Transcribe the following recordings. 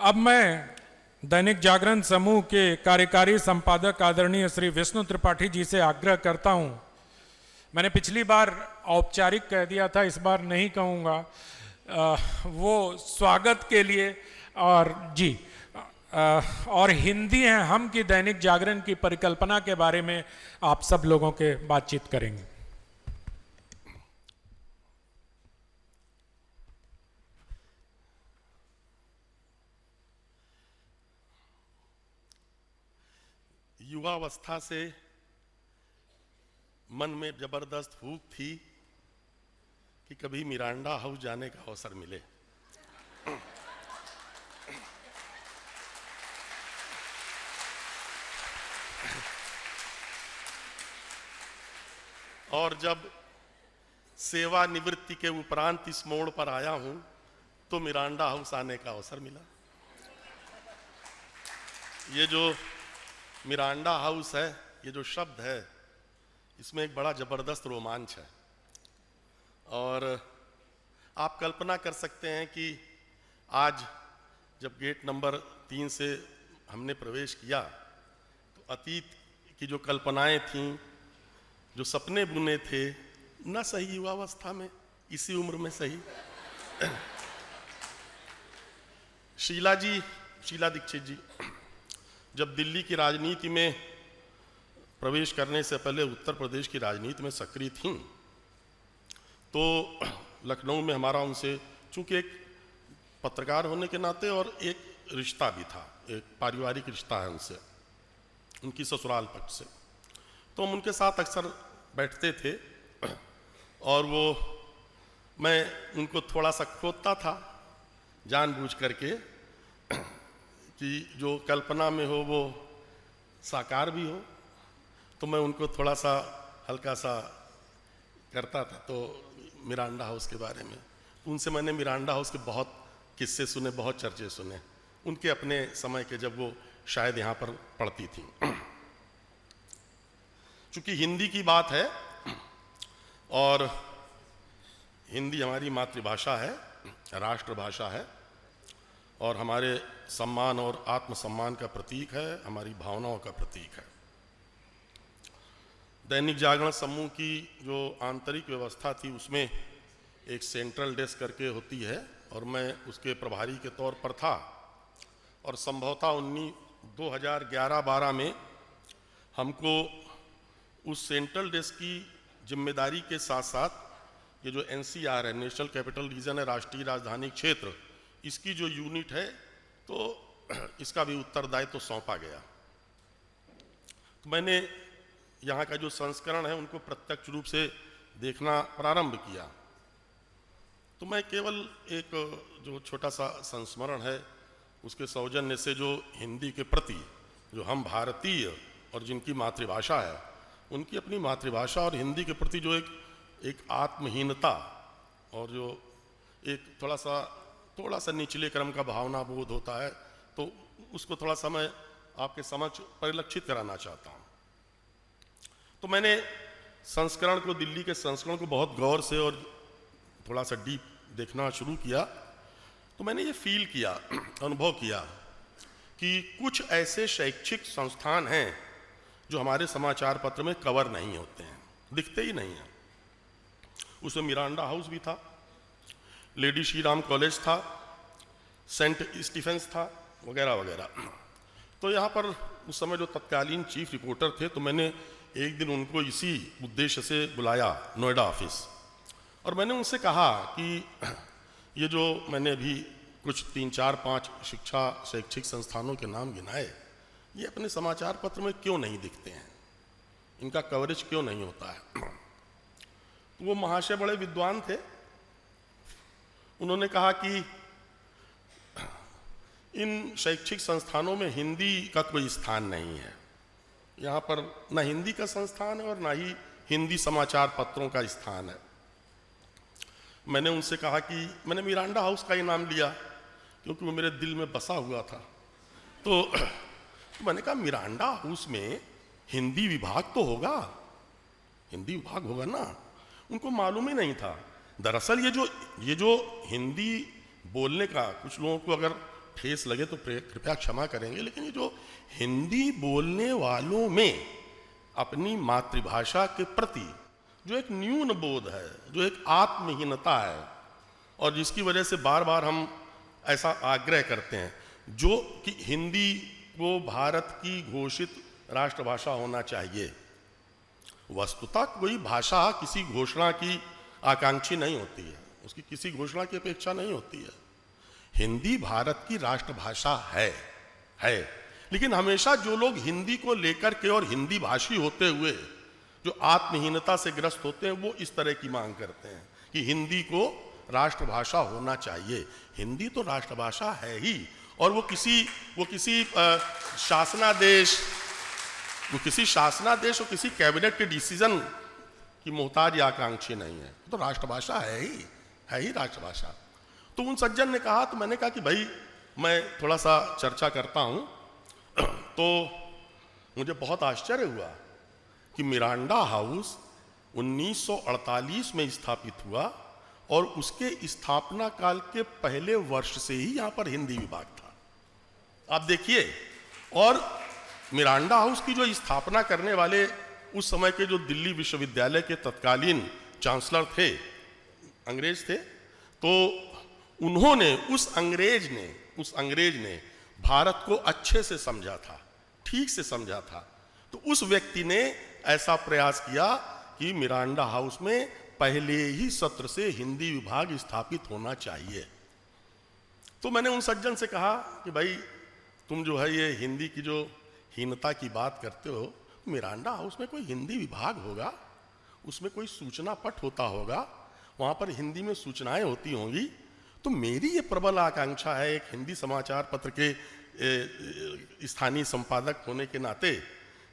अब मैं दैनिक जागरण समूह के कार्यकारी संपादक आदरणीय श्री विष्णु त्रिपाठी जी से आग्रह करता हूं। मैंने पिछली बार औपचारिक कह दिया था, इस बार नहीं कहूँगा। वो स्वागत के लिए और जी और हिंदी हैं हम की दैनिक जागरण की परिकल्पना के बारे में आप सब लोगों के बातचीत करेंगे। युवावस्था से मन में जबरदस्त भूख थी कि कभी मिरांडा हाउस जाने का अवसर मिले। और जब सेवानिवृत्ति के उपरांत इस मोड़ पर आया हूं तो मिरांडा हाउस आने का अवसर मिला। ये जो मिरांडा हाउस है, ये जो शब्द है, इसमें एक बड़ा जबरदस्त रोमांच है। और आप कल्पना कर सकते हैं कि आज जब गेट नंबर 3 से हमने प्रवेश किया तो अतीत की जो कल्पनाएं थीं, जो सपने बुने थे, न सही युवावस्था में, इसी उम्र में सही, शीला दीक्षित जी जब दिल्ली की राजनीति में प्रवेश करने से पहले उत्तर प्रदेश की राजनीति में सक्रिय थीं, तो लखनऊ में हमारा उनसे, चूंकि एक पत्रकार होने के नाते और एक रिश्ता भी था, एक पारिवारिक रिश्ता है उनसे, उनकी ससुराल पक्ष से, तो हम उनके साथ अक्सर बैठते थे। और मैं उनको थोड़ा सा खोदता था जानबूझ करके कि जो कल्पना में हो वो साकार भी हो, तो मैं उनको थोड़ा सा हल्का सा करता था। तो मिरांडा हाउस के बारे में उनसे मैंने मिरांडा हाउस के बहुत किस्से सुने, बहुत चर्चे सुने, उनके अपने समय के, जब वो शायद यहाँ पर पढ़ती थी। चूंकि हिंदी की बात है और हिंदी हमारी मातृभाषा है, राष्ट्रभाषा है और हमारे सम्मान और आत्मसम्मान का प्रतीक है, हमारी भावनाओं का प्रतीक है। दैनिक जागरण समूह की जो आंतरिक व्यवस्था थी उसमें एक सेंट्रल डेस्क करके होती है और मैं उसके प्रभारी के तौर पर था। और संभवतः 2011-12 में हमको उस सेंट्रल डेस्क की जिम्मेदारी के साथ साथ ये जो NCR है, नेशनल कैपिटल रीजन है, राष्ट्रीय राजधानी क्षेत्र, इसकी जो यूनिट है, तो इसका भी उत्तरदायित्व सौंपा गया। तो मैंने यहाँ का जो संस्करण है उनको प्रत्यक्ष रूप से देखना प्रारंभ किया। तो मैं केवल एक जो छोटा सा संस्मरण है उसके सौजन्य से, जो हिंदी के प्रति, जो हम भारतीय और जिनकी मातृभाषा है, उनकी अपनी मातृभाषा और हिंदी के प्रति जो एक आत्महीनता और जो एक थोड़ा सा निचले क्रम का भावना बोध होता है, तो उसको थोड़ा सा मैं आपके समक्ष परिलक्षित कराना चाहता हूँ। तो मैंने संस्करण को, दिल्ली के संस्करण को बहुत गौर से और थोड़ा सा डीप देखना शुरू किया। तो मैंने ये फील किया, अनुभव किया कि कुछ ऐसे शैक्षिक संस्थान हैं जो हमारे समाचार पत्र में कवर नहीं होते हैं, दिखते ही नहीं हैं। उसमें मिरांडा हाउस भी था, लेडी श्री राम कॉलेज था, सेंट स्टीफेंस था, वगैरह वगैरह। तो यहाँ पर उस समय जो तत्कालीन चीफ रिपोर्टर थे, तो मैंने एक दिन उनको इसी उद्देश्य से बुलाया नोएडा ऑफिस, और मैंने उनसे कहा कि ये जो मैंने अभी कुछ 3-4-5 शैक्षिक संस्थानों के नाम गिनाए, ये अपने समाचार पत्र में क्यों नहीं दिखते हैं, इनका कवरेज क्यों नहीं होता है। तो वो महाशय बड़े विद्वान थे, उन्होंने कहा कि इन शैक्षिक संस्थानों में हिंदी का कोई स्थान नहीं है, यहाँ पर न हिंदी का संस्थान है और ना ही हिंदी समाचार पत्रों का स्थान है। मैंने उनसे कहा कि मैंने मिरांडा हाउस का ही नाम लिया क्योंकि वो मेरे दिल में बसा हुआ था। तो मैंने कहा मिरांडा हाउस में हिंदी विभाग तो होगा, हिंदी विभाग होगा ना। उनको मालूम ही नहीं था। दरअसल ये जो हिंदी बोलने का, कुछ लोगों को अगर ठेस लगे तो कृपया क्षमा करेंगे, लेकिन ये जो हिंदी बोलने वालों में अपनी मातृभाषा के प्रति जो एक न्यून बोध है, जो एक आत्महीनता है, और जिसकी वजह से बार बार हम ऐसा आग्रह करते हैं जो कि हिंदी को भारत की घोषित राष्ट्रभाषा होना चाहिए। वस्तुतः कोई भाषा किसी घोषणा की आकांक्षी नहीं होती है, उसकी किसी घोषणा की अपेक्षा नहीं होती है। हिंदी भारत की राष्ट्रभाषा है, लेकिन हमेशा जो लोग हिंदी को लेकर के और हिंदी भाषी होते हुए जो आत्महीनता से ग्रस्त होते हैं, वो इस तरह की मांग करते हैं कि हिंदी को राष्ट्रभाषा होना चाहिए। हिंदी तो राष्ट्रभाषा है ही, और वो किसी शासनादेश और किसी कैबिनेट के डिसीजन की मोहताज या आकांक्षी नहीं है, तो राष्ट्रभाषा है ही राष्ट्रभाषा। तो उन सज्जन ने कहा, तो मैंने कहा कि भाई मैं थोड़ा सा चर्चा करता हूं। तो मुझे बहुत आश्चर्य हुआ कि मिरांडा हाउस 1948 में स्थापित हुआ और उसके स्थापना काल के पहले वर्ष से ही यहां पर हिंदी विभाग था। आप देखिए, और मिरांडा हाउस की जो स्थापना करने वाले उस समय के जो दिल्ली विश्वविद्यालय के तत्कालीन चांसलर थे, अंग्रेज थे, तो उन्होंने उस अंग्रेज ने भारत को अच्छे से समझा था, ठीक से समझा था। तो उस व्यक्ति ने ऐसा प्रयास किया कि मिरांडा हाउस में पहले ही सत्र से हिंदी विभाग स्थापित होना चाहिए। तो मैंने उन सज्जन से कहा कि भाई तुम जो है ये हिंदी की जो हीनता की बात करते हो, मिरांडा हाउस में कोई हिंदी विभाग होगा, उसमें कोई सूचना पट होता होगा, वहां पर हिंदी में सूचनाएं होती होंगी। तो मेरी ये प्रबल आकांक्षा है एक हिंदी समाचार पत्र के स्थानीय संपादक होने के नाते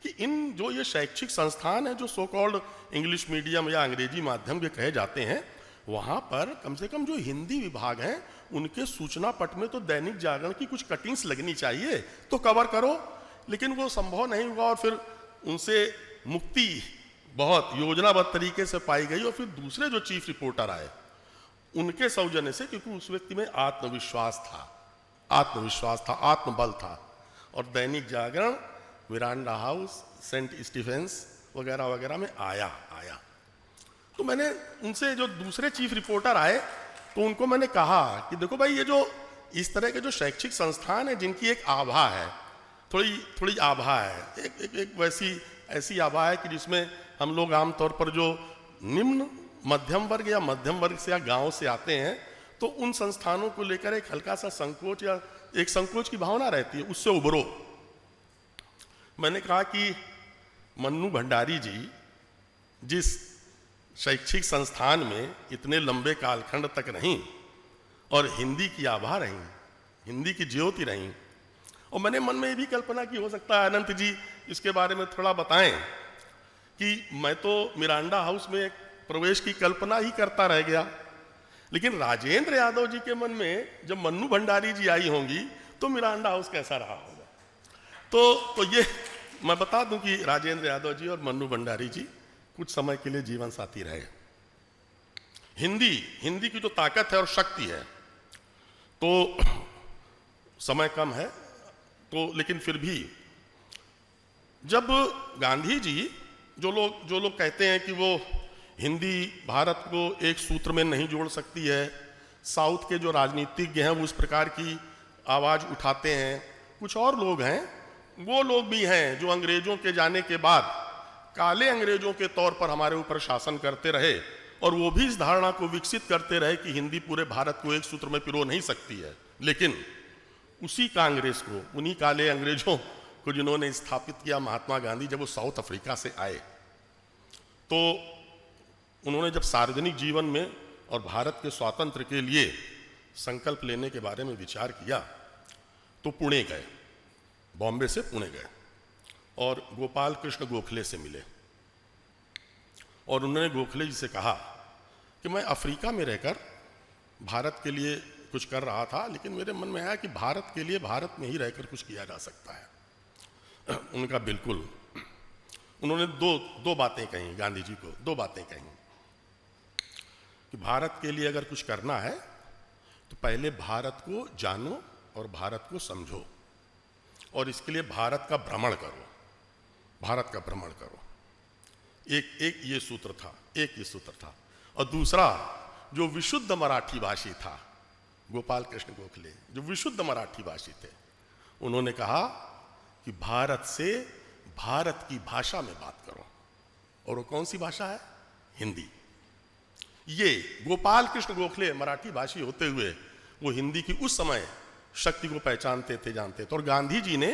कि इन जो ये शैक्षिक संस्थान है जो सो कॉल्ड इंग्लिश मीडियम या अंग्रेजी माध्यम के कहे जाते हैं, वहां पर कम से कम जो हिंदी विभाग हैं उनके सूचना पट में तो दैनिक जागरण की कुछ कटिंग्स लगनी चाहिए, तो कवर करो। लेकिन वो संभव नहीं हुआ और फिर उनसे मुक्ति बहुत योजनाबद्ध तरीके से पाई गई। और फिर दूसरे जो चीफ रिपोर्टर आए उनके सौजन्य से, क्योंकि उस व्यक्ति में आत्मविश्वास था, आत्मबल था, और Dainik Jagran, Miranda house, Saint Stephen's वगैरह वगैरह में आया। तो मैंने उनसे, जो दूसरे चीफ रिपोर्टर आए, तो उनको मैंने कहा कि देखो भाई, ये जो इस तरह के जो शैक्षिक संस्थान है जिनकी एक आभा है, थोड़ी आभा है, एक वैसी ऐसी आभा है कि जिसमें हम लोग आमतौर पर जो निम्न मध्यम वर्ग या मध्यम वर्ग से या गांव से आते हैं, तो उन संस्थानों को लेकर एक हल्का सा संकोच या एक संकोच की भावना रहती है, उससे उबरो। मैंने कहा कि मन्नू भंडारी जी जिस शैक्षिक संस्थान में इतने लंबे कालखंड तक रहीं और हिंदी की आभा रहीं, हिंदी की ज्योति रहीं, और मैंने मन में ये भी कल्पना की हो सकता है अनंत जी इसके बारे में थोड़ा बताएं कि मैं तो मिरांडा हाउस में प्रवेश की कल्पना ही करता रह गया, लेकिन राजेंद्र यादव जी के मन में जब मन्नू भंडारी जी आई होंगी तो मिरांडा हाउस कैसा रहा होगा। तो ये मैं बता दूं कि राजेंद्र यादव जी और मन्नू भंडारी जी कुछ समय के लिए जीवन साथी रहे। हिंदी की जो ताकत है और शक्ति है, तो समय कम है, तो लेकिन फिर भी जब गांधी जी, जो लोग कहते हैं कि वो हिंदी भारत को एक सूत्र में नहीं जोड़ सकती है, साउथ के जो राजनीतिज्ञ हैं वो उस प्रकार की आवाज उठाते हैं, कुछ और लोग हैं, वो लोग भी हैं जो अंग्रेजों के जाने के बाद काले अंग्रेजों के तौर पर हमारे ऊपर शासन करते रहे, और वो भी इस धारणा को विकसित करते रहे कि हिंदी पूरे भारत को एक सूत्र में पिरो नहीं सकती है। लेकिन उसी कांग्रेस को, उन्हीं काले अंग्रेजों को जिन्होंने स्थापित किया महात्मा गांधी, जब वो साउथ अफ्रीका से आए, तो उन्होंने जब सार्वजनिक जीवन में और भारत के स्वातंत्र्य के लिए संकल्प लेने के बारे में विचार किया, तो पुणे गए, बॉम्बे से पुणे गए और गोपाल कृष्ण गोखले से मिले, और उन्होंने गोखले जी से कहा कि मैं अफ्रीका में रहकर भारत के लिए कुछ कर रहा था, लेकिन मेरे मन में आया कि भारत के लिए भारत में ही रहकर कुछ किया जा सकता है। उनका बिल्कुल, उन्होंने दो बातें कही, गांधी जी को 2 बातें कही कि भारत के लिए अगर कुछ करना है तो पहले भारत को जानो और भारत को समझो, और इसके लिए भारत का भ्रमण करो, भारत का भ्रमण करो। एक ये सूत्र था, एक ये सूत्र था। और दूसरा, जो विशुद्ध मराठी भाषी था गोपाल कृष्ण गोखले, जो विशुद्ध मराठी भाषी थे, उन्होंने कहा कि भारत से भारत की भाषा में बात करो। और वो कौन सी भाषा है? हिंदी। ये गोपाल कृष्ण गोखले मराठी भाषी होते हुए वो हिंदी की उस समय शक्ति को पहचानते थे, जानते थे। और गांधी जी ने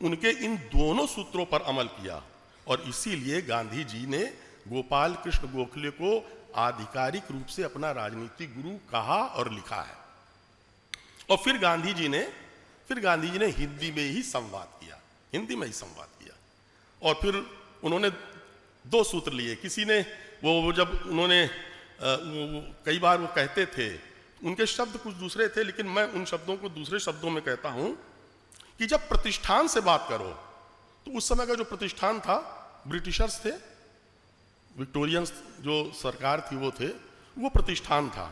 उनके इन दोनों सूत्रों पर अमल किया, और इसीलिए गांधी जी ने गोपाल कृष्ण गोखले को आधिकारिक रूप से अपना राजनीतिक गुरु कहा और लिखा है। और फिर गांधी जी ने हिंदी में ही संवाद किया, हिंदी में ही संवाद किया। और फिर उन्होंने दो सूत्र लिए। किसी ने वो जब उन्होंने कई बार वो कहते थे, उनके शब्द कुछ दूसरे थे, लेकिन मैं उन शब्दों को दूसरे शब्दों में कहता हूं कि जब प्रतिष्ठान से बात करो, तो उस समय का जो प्रतिष्ठान था, ब्रिटिशर्स थे, विक्टोरियंस जो सरकार थी वो थे, वो प्रतिष्ठान था।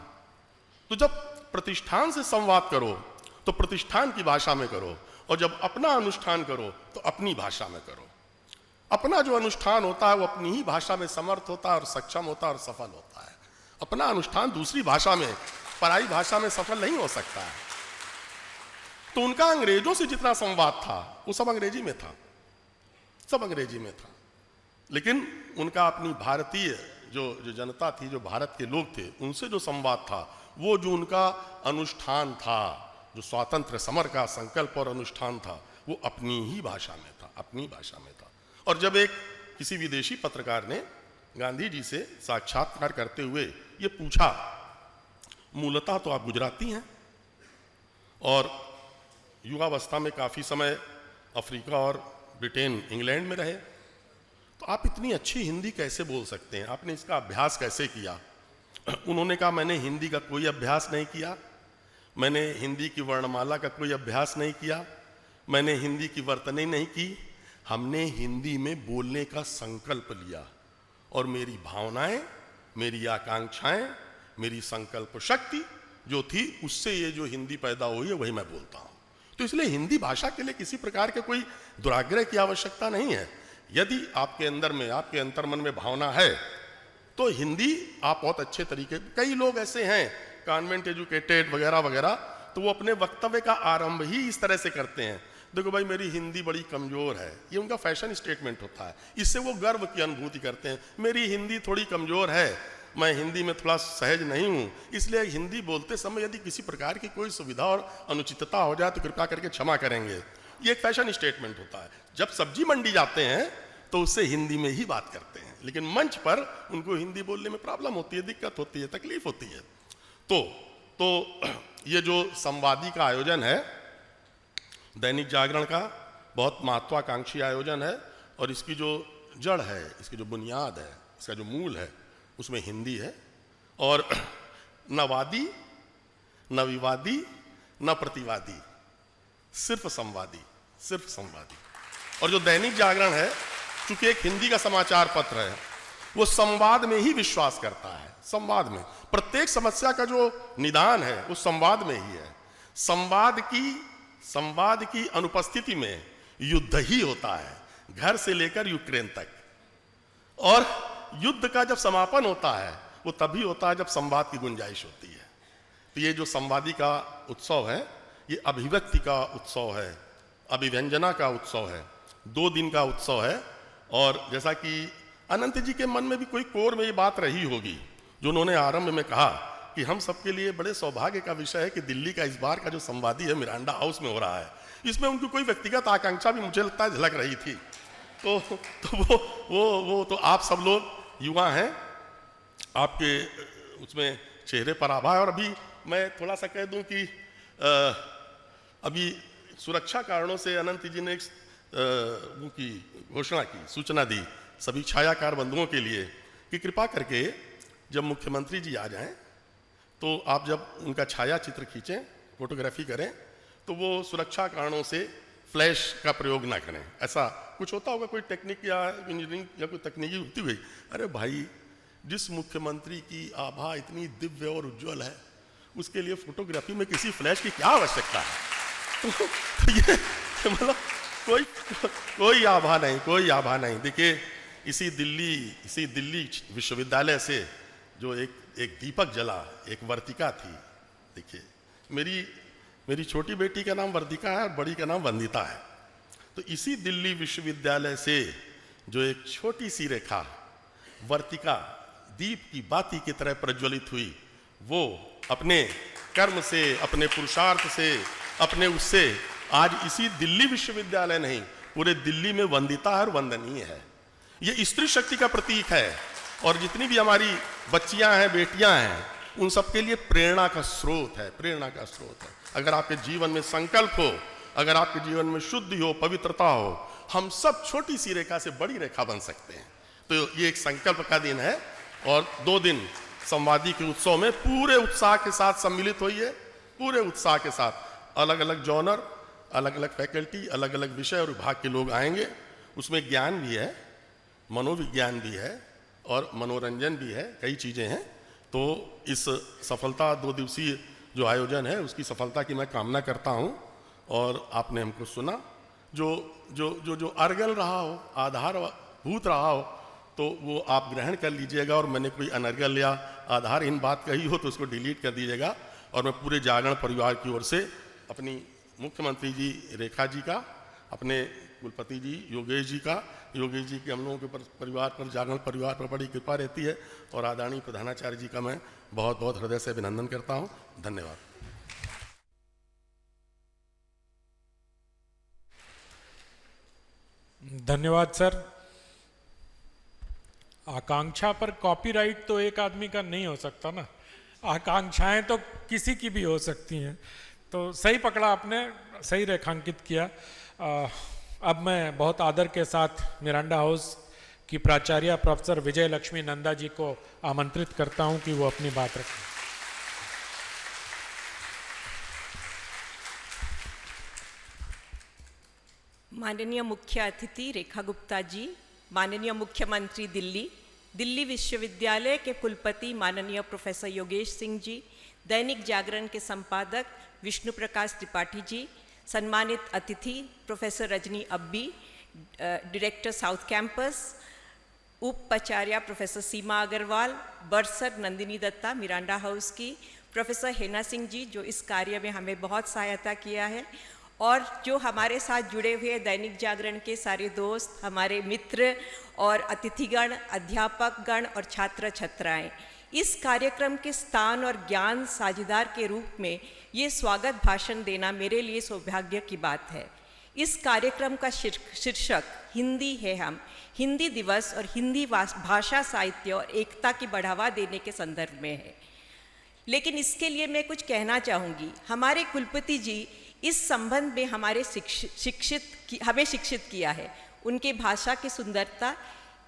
तो जब प्रतिष्ठान से संवाद करो तो प्रतिष्ठान की भाषा में करो, और जब अपना अनुष्ठान करो तो अपनी भाषा में करो। अपना जो अनुष्ठान होता है वो अपनी ही भाषा में समर्थ होता है और सक्षम होता है और सफल होता है। अपना अनुष्ठान दूसरी भाषा में, पराई भाषा में सफल नहीं हो सकता है। तो उनका अंग्रेजों से जितना संवाद था वो सब अंग्रेजी में था, सब अंग्रेजी में था। लेकिन उनका अपनी भारतीय जो जनता थी, जो भारत के लोग थे, उनसे जो संवाद था, वो जो उनका अनुष्ठान था, जो स्वातंत्र्य समर का संकल्प और अनुष्ठान था, वो अपनी ही भाषा में था, अपनी भाषा में था। और जब एक किसी विदेशी पत्रकार ने गांधी जी से साक्षात्कार करते हुए ये पूछा, मूलतः तो आप गुजराती हैं और युवावस्था में काफ़ी समय अफ्रीका और ब्रिटेन, इंग्लैंड में रहे, तो आप इतनी अच्छी हिंदी कैसे बोल सकते हैं? आपने इसका अभ्यास कैसे किया? उन्होंने कहा, मैंने हिंदी का कोई अभ्यास नहीं किया, मैंने हिंदी की वर्णमाला का कोई अभ्यास नहीं किया, मैंने हिंदी की वर्तनी नहीं की, हमने हिंदी में बोलने का संकल्प लिया, और मेरी भावनाएं, मेरी आकांक्षाएं, मेरी संकल्प शक्ति जो थी, उससे ये जो हिंदी पैदा हुई है वही मैं बोलता हूं। तो इसलिए हिंदी भाषा के लिए किसी प्रकार के कोई दुराग्रह की आवश्यकता नहीं है। यदि आपके अंदर में, आपके अंतर्मन में भावना है तो हिंदी आप बहुत अच्छे तरीके, कई लोग ऐसे हैं कॉन्वेंट एजुकेटेड वगैरह वगैरह, तो वो अपने वक्तव्य का आरंभ ही इस तरह से करते हैं, देखो भाई मेरी हिंदी बड़ी कमजोर है, ये उनका फैशन स्टेटमेंट होता है। इससे वो गर्व की अनुभूति करते हैं, मेरी हिंदी थोड़ी कमजोर है, मैं हिंदी में थोड़ा सहज नहीं हूं, इसलिए हिंदी बोलते समय यदि किसी प्रकार की कोई सुविधा और अनुचितता हो जाए तो कृपया करके क्षमा करेंगे। ये एक फैशन स्टेटमेंट होता है। जब सब्जी मंडी जाते हैं तो उससे हिंदी में ही बात करते हैं, लेकिन मंच पर उनको हिंदी बोलने में प्रॉब्लम होती है, दिक्कत होती है, तकलीफ होती है। तो ये जो संवादी का आयोजन है दैनिक जागरण का, बहुत महत्वाकांक्षी आयोजन है, और इसकी जो जड़ है, इसकी जो बुनियाद है, इसका जो मूल है, उसमें हिंदी है। और न वादी, न विवादी, न प्रतिवादी, सिर्फ संवादी, सिर्फ संवादी। और जो दैनिक जागरण है, चूंकि एक हिंदी का समाचार पत्र है, वो संवाद में ही विश्वास करता है। संवाद में प्रत्येक समस्या का जो निदान है वो संवाद में ही है। संवाद की अनुपस्थिति में युद्ध ही होता है, घर से लेकर यूक्रेन तक। और युद्ध का जब समापन होता है वो तभी होता है जब संवाद की गुंजाइश होती है। तो ये जो संवादी का उत्सव है, ये अभिव्यक्ति का उत्सव है, अभिव्यंजना का उत्सव है, 2 दिन का उत्सव है। और जैसा कि अनंत जी के मन में भी कोई कोर में ये बात रही होगी, जो उन्होंने आरंभ में कहा कि हम सबके लिए बड़े सौभाग्य का विषय है कि दिल्ली का इस बार का जो संवादी है मिरांडा हाउस में हो रहा है। इसमें उनकी कोई व्यक्तिगत आकांक्षा भी मुझे लगता है झलक रही थी। तो वो तो आप सब लोग युवा हैं, आपके उसमें चेहरे पर आभा है। और अभी मैं थोड़ा सा कह दूं कि अभी सुरक्षा कारणों से अनंत जी ने वो की घोषणा की, सूचना दी सभी छायाकार बंधुओं के लिए कि कृपा करके जब मुख्यमंत्री जी आ जाएं तो आप जब उनका छाया चित्र खींचें, फोटोग्राफी करें, तो वो सुरक्षा कारणों से फ्लैश का प्रयोग ना करें। ऐसा कुछ होता होगा, कोई टेक्निक या इंजीनियरिंग या कोई तकनीकी होती हुई। अरे भाई, जिस मुख्यमंत्री की आभा इतनी दिव्य और उज्जवल है, उसके लिए फोटोग्राफी में किसी फ्लैश की क्या आवश्यकता है? तो ये मतलब कोई आभा नहीं, कोई आभा नहीं। देखिए इसी दिल्ली विश्वविद्यालय से जो एक दीपक जला, एक वर्तिका थी। देखिए मेरी छोटी बेटी का नाम वर्तिका है और बड़ी का नाम वंदिता है। तो इसी दिल्ली विश्वविद्यालय से जो एक छोटी सी रेखा वर्तिका दीप की बाती की तरह प्रज्वलित हुई, वो अपने कर्म से, अपने पुरुषार्थ से, अपने उससे आज इसी दिल्ली विश्वविद्यालय नहीं, पूरे दिल्ली में वंदिता और वंदनीय है। ये स्त्री शक्ति का प्रतीक है और जितनी भी हमारी बच्चियां हैं, बेटियां हैं, उन सबके लिए प्रेरणा का स्रोत है, प्रेरणा का स्रोत है। अगर आपके जीवन में संकल्प हो, अगर आपके जीवन में शुद्धि हो, पवित्रता हो, हम सब छोटी सी रेखा से बड़ी रेखा बन सकते हैं। तो ये एक संकल्प का दिन है और 2 दिन संवादी के उत्सव में पूरे उत्साह के साथ सम्मिलित होइए, पूरे उत्साह के साथ। अलग अलग जॉनर, अलग अलग फैकल्टी, अलग अलग विषय और विभाग के लोग आएंगे। उसमें ज्ञान भी है, मनोविज्ञान भी है और मनोरंजन भी है, कई चीज़ें हैं। तो इस सफलता 2 दिवसीय जो आयोजन है उसकी सफलता की मैं कामना करता हूं। और आपने हमको सुना, जो अर्गल रहा हो, आधारभूत रहा हो, तो वो आप ग्रहण कर लीजिएगा। और मैंने कोई अनर्गल या आधारहीन बात कही हो तो उसको डिलीट कर दीजिएगा। और मैं पूरे जागरण परिवार की ओर से अपनी मुख्यमंत्री जी रेखा जी का, अपने कुलपति जी योगेश जी का, योगेश जी के हम लोगों के परिवार पर, जागरण परिवार पर बड़ी कृपा रहती है, और आदरणीय प्रधानाचार्य जी का मैं बहुत बहुत हृदय से अभिनंदन करता हूँ। धन्यवाद। धन्यवाद सर। आकांक्षा पर कॉपीराइट तो एक आदमी का नहीं हो सकता ना, आकांक्षाएं तो किसी की भी हो सकती हैं। तो सही पकड़ा आपने, सही रेखांकित किया। अब मैं बहुत आदर के साथ मिरांडा हाउस की प्राचार्य प्रोफेसर विजय लक्ष्मी नंदा जी को आमंत्रित करता हूं कि वो अपनी बात रखें। माननीय मुख्य अतिथि रेखा गुप्ता जी, माननीय मुख्यमंत्री दिल्ली विश्वविद्यालय के कुलपति माननीय प्रोफेसर योगेश सिंह जी, दैनिक जागरण के संपादक विष्णु प्रकाश त्रिपाठी जी, सम्मानित अतिथि professor Rajni Abbi, director south campus, उपाचार्य professor Seema Agarwal, bursar Nandini Datta Miranda House की, प्रोफेसर हेना सिंह जी जो इस कार्य में हमें बहुत सहायता किया है, और जो हमारे साथ जुड़े हुए दैनिक जागरण के सारे दोस्त, हमारे मित्र और अतिथिगण, अध्यापकगण और छात्र छात्राएं, इस कार्यक्रम के स्थान और ज्ञान साझेदार के रूप में ये स्वागत भाषण देना मेरे लिए सौभाग्य की बात है। इस कार्यक्रम का शीर्षक हिंदी है हम, हिंदी दिवस और हिंदी भाषा साहित्य और एकता की बढ़ावा देने के संदर्भ में है। लेकिन इसके लिए मैं कुछ कहना चाहूँगी। हमारे कुलपति जी इस संबंध में हमें शिक्षित किया है। उनके भाषा की सुंदरता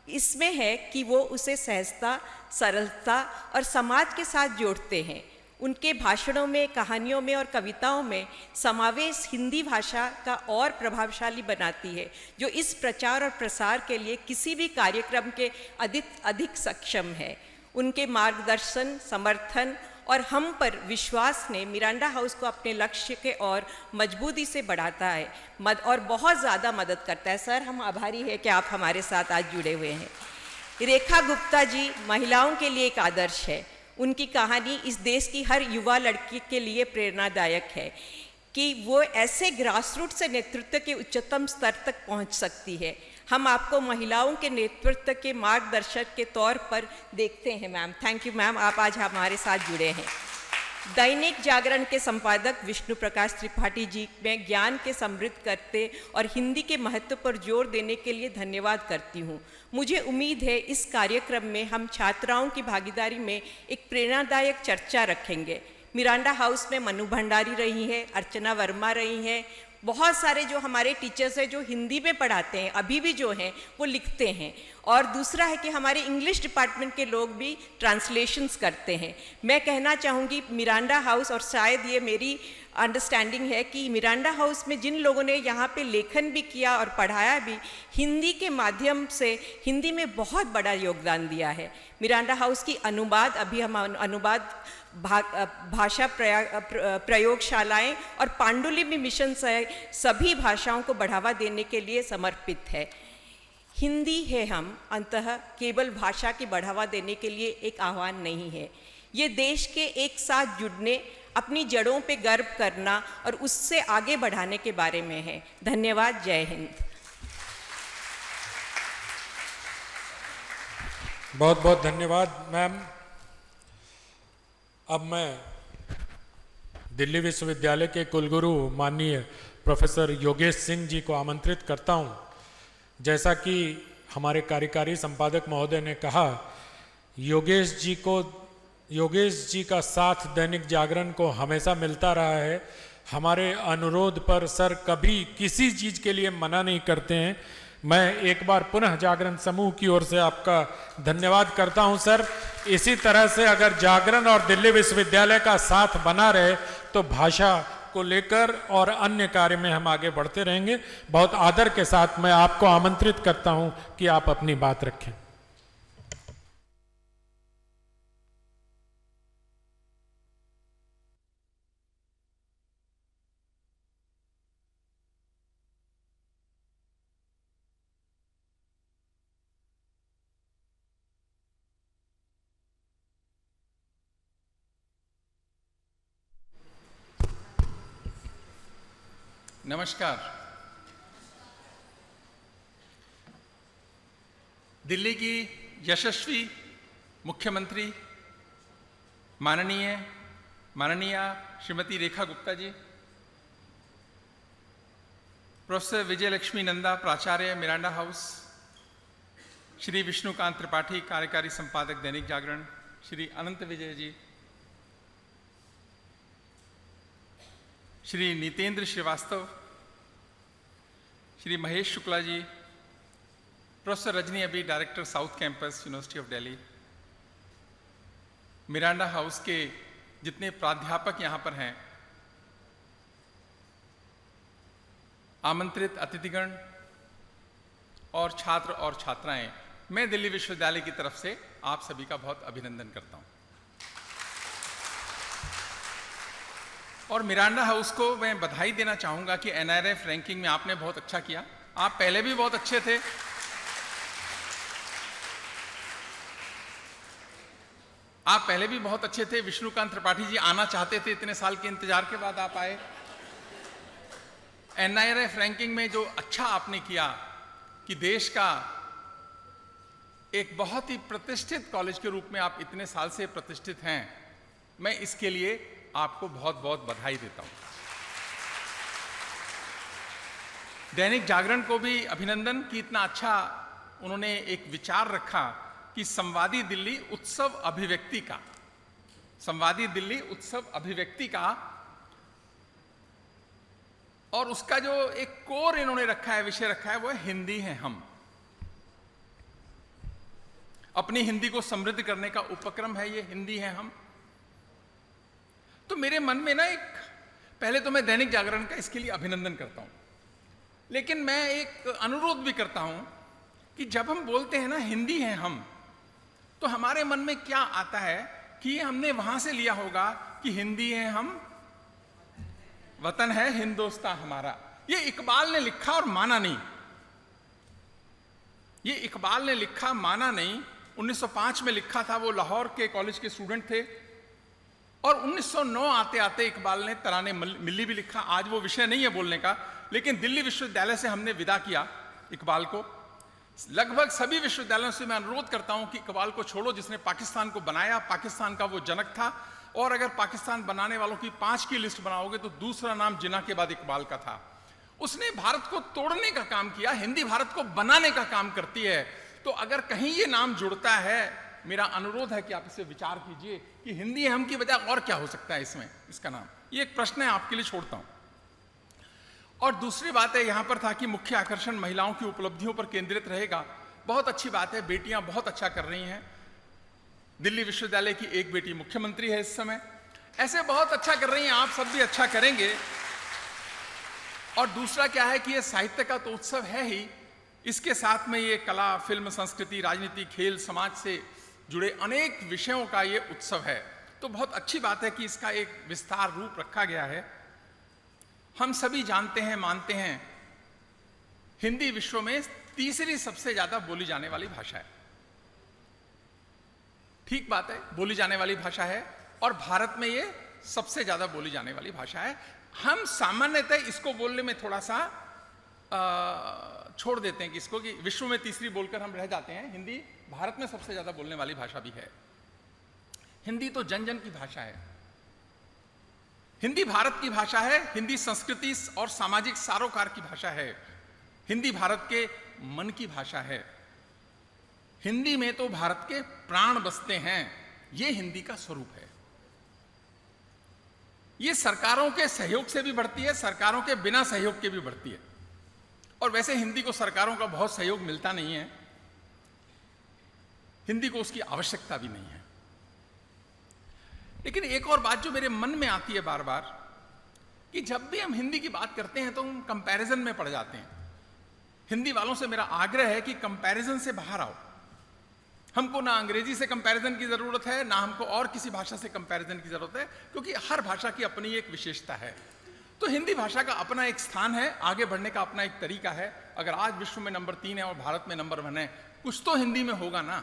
इसमें है कि वो उसे सहजता, सरलता और समाज के साथ जोड़ते हैं। उनके भाषणों में, कहानियों में और कविताओं में समावेश हिंदी भाषा का और प्रभावशाली बनाती है, जो इस प्रचार और प्रसार के लिए किसी भी कार्यक्रम के अधिक सक्षम है। उनके मार्गदर्शन, समर्थन और हम पर विश्वास ने मिरांडा हाउस को अपने लक्ष्य के और मजबूती से बढ़ाता है और बहुत ज़्यादा मदद करता है। सर, हम आभारी हैं कि आप हमारे साथ आज जुड़े हुए हैं। रेखा गुप्ता जी महिलाओं के लिए एक आदर्श है। उनकी कहानी इस देश की हर युवा लड़की के लिए प्रेरणादायक है कि वो ऐसे ग्रासरूट से नेतृत्व के उच्चतम स्तर तक पहुंच सकती है। हम आपको महिलाओं के नेतृत्व के मार्गदर्शक के तौर पर देखते हैं मैम। थैंक यू मैम, आप आज हमारे साथ जुड़े हैं। दैनिक जागरण के संपादक विष्णु प्रकाश त्रिपाठी जी मैं ज्ञान के समृद्ध करते और हिंदी के महत्व पर जोर देने के लिए धन्यवाद करती हूँ। मुझे उम्मीद है इस कार्यक्रम में हम छात्राओं की भागीदारी में एक प्रेरणादायक चर्चा रखेंगे। मिरांडा हाउस में मनु भंडारी रही है, अर्चना वर्मा रही हैं, बहुत सारे जो हमारे टीचर्स हैं जो हिंदी में पढ़ाते हैं, अभी भी जो हैं वो लिखते हैं, और दूसरा है कि हमारे इंग्लिश डिपार्टमेंट के लोग भी ट्रांसलेशंस करते हैं। मैं कहना चाहूँगी मिरांडा हाउस, और शायद ये मेरी अंडरस्टैंडिंग है कि मिरांडा हाउस में जिन लोगों ने यहाँ पे लेखन भी किया और पढ़ाया भी, हिंदी के माध्यम से हिंदी में बहुत बड़ा योगदान दिया है। मिरांडा हाउस की अनुवाद, अभी हम अनुवाद भाषा प्रयोगशालाएं और पांडुलिपि मिशन सभी भाषाओं को बढ़ावा देने के लिए समर्पित है। हिंदी है हम अंततः केवल भाषा की बढ़ावा देने के लिए एक आह्वान नहीं है, ये देश के एक साथ जुड़ने, अपनी जड़ों पे गर्व करना और उससे आगे बढ़ाने के बारे में है। धन्यवाद। जय हिंद। बहुत बहुत धन्यवाद मैम। अब मैं दिल्ली विश्वविद्यालय के कुलगुरु माननीय प्रोफेसर योगेश सिंह जी को आमंत्रित करता हूं। जैसा कि हमारे कार्यकारी संपादक महोदय ने कहा, योगेश जी का साथ दैनिक जागरण को हमेशा मिलता रहा है। हमारे अनुरोध पर सर कभी किसी चीज़ के लिए मना नहीं करते हैं। मैं एक बार पुनः जागरण समूह की ओर से आपका धन्यवाद करता हूं सर। इसी तरह से अगर जागरण और दिल्ली विश्वविद्यालय का साथ बना रहे तो भाषा को लेकर और अन्य कार्य में हम आगे बढ़ते रहेंगे। बहुत आदर के साथ मैं आपको आमंत्रित करता हूं कि आप अपनी बात रखें। नमस्कार। दिल्ली की यशस्वी मुख्यमंत्री माननीय श्रीमती रेखा गुप्ता जी, प्रोफेसर विजय लक्ष्मी नंदा प्राचार्य मिरांडा हाउस, श्री विष्णुकांत त्रिपाठी कार्यकारी संपादक दैनिक जागरण, श्री अनंत विजय जी, श्री नितेंद्र श्रीवास्तव, श्री महेश शुक्ला जी, प्रोफेसर रजनी अभी director south campus university of Delhi, Miranda house के जितने प्राध्यापक यहाँ पर हैं, आमंत्रित अतिथिगण और छात्र और छात्राएं, मैं दिल्ली विश्वविद्यालय की तरफ से आप सभी का बहुत अभिनंदन करता हूँ। और मिरांडा हाउस को मैं बधाई देना चाहूंगा कि NIRF रैंकिंग में आपने बहुत अच्छा किया। आप पहले भी बहुत अच्छे थे। आप पहले भी बहुत अच्छे थे। विष्णुकांत त्रिपाठी जी आना चाहते थे, इतने साल के इंतजार के बाद आप आए। NIRF रैंकिंग में जो अच्छा आपने किया कि देश का एक बहुत ही प्रतिष्ठित कॉलेज के रूप में आप इतने साल से प्रतिष्ठित हैं, मैं इसके लिए आपको बहुत बहुत बधाई देता हूं। दैनिक जागरण को भी अभिनंदन कि इतना अच्छा उन्होंने एक विचार रखा कि संवादी दिल्ली उत्सव अभिव्यक्ति का और उसका जो एक कोर इन्होंने रखा है, विषय रखा है, वो है हिंदी है हम। अपनी हिंदी को समृद्ध करने का उपक्रम है ये हिंदी है हम। तो मेरे मन में ना पहले तो मैं दैनिक जागरण का इसके लिए अभिनंदन करता हूं, लेकिन मैं एक अनुरोध भी करता हूं कि जब हम बोलते हैं ना हिंदी है हम, तो हमारे मन में क्या आता है कि ये हमने वहां से लिया होगा कि हिंदी है हम, वतन है हिंदुस्तान हमारा। ये इकबाल ने लिखा और माना नहीं। ये इकबाल ने लिखा माना नहीं। 1905 में लिखा था, वो लाहौर के कॉलेज के स्टूडेंट थे, और 1909 आते आते इकबाल ने तराने मिल्ली भी लिखा। आज वो विषय नहीं है बोलने का, लेकिन दिल्ली विश्वविद्यालय से हमने विदा किया इकबाल को। लगभग सभी विश्वविद्यालयों से मैं अनुरोध करता हूं कि इकबाल को छोड़ो, जिसने पाकिस्तान को बनाया, पाकिस्तान का वो जनक था। और अगर पाकिस्तान बनाने वालों की 5 की लिस्ट बनाओगे तो दूसरा नाम जिन्ना के बाद इकबाल का था। उसने भारत को तोड़ने का काम किया, हिंदी भारत को बनाने का काम करती है। तो अगर कहीं ये नाम जुड़ता है, मेरा अनुरोध है कि आप इसे विचार कीजिए कि हिंदी हम की बजाय और क्या हो सकता है इसमें, इसका नाम। ये एक प्रश्न है, आपके लिए छोड़ता हूं। और दूसरी बात है, यहां पर था कि मुख्य आकर्षण महिलाओं की उपलब्धियों पर केंद्रित रहेगा। बहुत अच्छी बात है, बेटियां बहुत अच्छा कर रही हैं। दिल्ली विश्वविद्यालय की एक बेटी मुख्यमंत्री है इस समय, ऐसे बहुत अच्छा कर रही हैं, आप सब भी अच्छा करेंगे। और दूसरा क्या है कि ये साहित्य का तो उत्सव है ही, इसके साथ में ये कला, फिल्म, संस्कृति, राजनीति, खेल, समाज से जुड़े अनेक विषयों का ये उत्सव है। तो बहुत अच्छी बात है कि इसका एक विस्तार रूप रखा गया है। हम सभी जानते हैं, मानते हैं, हिंदी विश्व में तीसरी सबसे ज्यादा बोली जाने वाली भाषा है। ठीक बात है, बोली जाने वाली भाषा है, और भारत में ये सबसे ज्यादा बोली जाने वाली भाषा है। हम सामान्यतः इसको बोलने में थोड़ा सा छोड़ देते हैं कि इसको, कि विश्व में तीसरी बोलकर हम रह जाते हैं। हिंदी भारत में सबसे ज्यादा बोलने वाली भाषा भी है। हिंदी तो जन जन की भाषा है। हिंदी भारत की भाषा है। हिंदी संस्कृति और सामाजिक सरोकार की भाषा है। हिंदी भारत के मन की भाषा है। हिंदी में तो भारत के प्राण बसते हैं। यह हिंदी का स्वरूप है। यह सरकारों के सहयोग से भी बढ़ती है, सरकारों के बिना सहयोग के भी बढ़ती है। और वैसे हिंदी को सरकारों का बहुत सहयोग मिलता नहीं है, हिंदी को उसकी आवश्यकता भी नहीं है। लेकिन एक और बात जो मेरे मन में आती है बार बार, कि जब भी हम हिंदी की बात करते हैं तो हम कंपैरिजन में पड़ जाते हैं। हिंदी वालों से मेरा आग्रह है कि कंपैरिजन से बाहर आओ। हमको ना अंग्रेजी से कंपैरिजन की जरूरत है, ना हमको और किसी भाषा से कंपैरिजन की जरूरत है, क्योंकि हर भाषा की अपनी एक विशेषता है। तो हिंदी भाषा का अपना एक स्थान है, आगे बढ़ने का अपना एक तरीका है। अगर आज विश्व में नंबर 3 है और भारत में नंबर 1 है, कुछ तो हिंदी में होगा ना,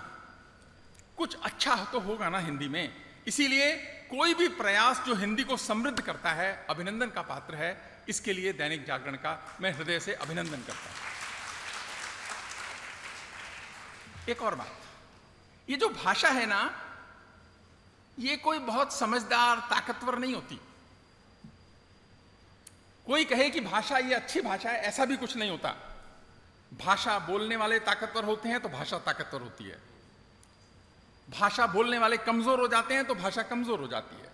कुछ अच्छा तो होगा ना हिंदी में। इसीलिए कोई भी प्रयास जो हिंदी को समृद्ध करता है, अभिनंदन का पात्र है। इसके लिए दैनिक जागरण का मैं हृदय से अभिनंदन करता हूं। एक और बात, ये जो भाषा है ना, ये कोई बहुत समझदार, ताकतवर नहीं होती। कोई कहे कि भाषा ये अच्छी भाषा है, ऐसा भी कुछ नहीं होता। भाषा बोलने वाले ताकतवर होते हैं तो भाषा ताकतवर होती है। भाषा बोलने वाले कमजोर हो जाते हैं तो भाषा कमजोर हो जाती है।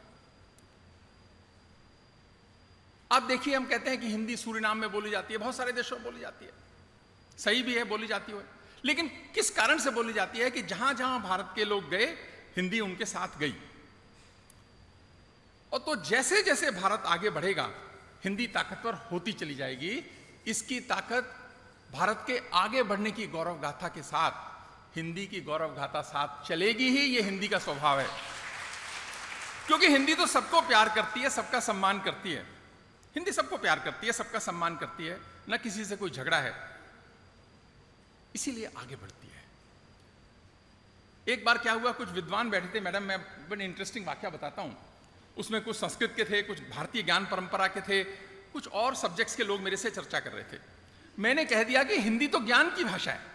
अब देखिए, हम कहते हैं कि हिंदी सूरीनाम में बोली जाती है, बहुत सारे देशों में बोली जाती है, सही भी है, बोली जाती है। लेकिन किस कारण से बोली जाती है? कि जहां जहां भारत के लोग गए, हिंदी उनके साथ गई। और तो जैसे जैसे भारत आगे बढ़ेगा, हिंदी ताकतवर होती चली जाएगी। इसकी ताकत भारत के आगे बढ़ने की गौरव गाथा के साथ हिंदी की गौरव गाथा साथ चलेगी ही। ये हिंदी का स्वभाव है, क्योंकि हिंदी तो सबको प्यार करती है, सबका सम्मान करती है। हिंदी सबको प्यार करती है, सबका सम्मान करती है, न किसी से कोई झगड़ा है, इसीलिए आगे बढ़ती है। एक बार क्या हुआ, कुछ विद्वान बैठे थे, मैडम, मैं बड़ी इंटरेस्टिंग वाकया बताता हूं। उसमें कुछ संस्कृत के थे, कुछ भारतीय ज्ञान परंपरा के थे, कुछ और सब्जेक्ट्स के लोग मेरे से चर्चा कर रहे थे। मैंने कह दिया कि हिंदी तो ज्ञान की भाषा है,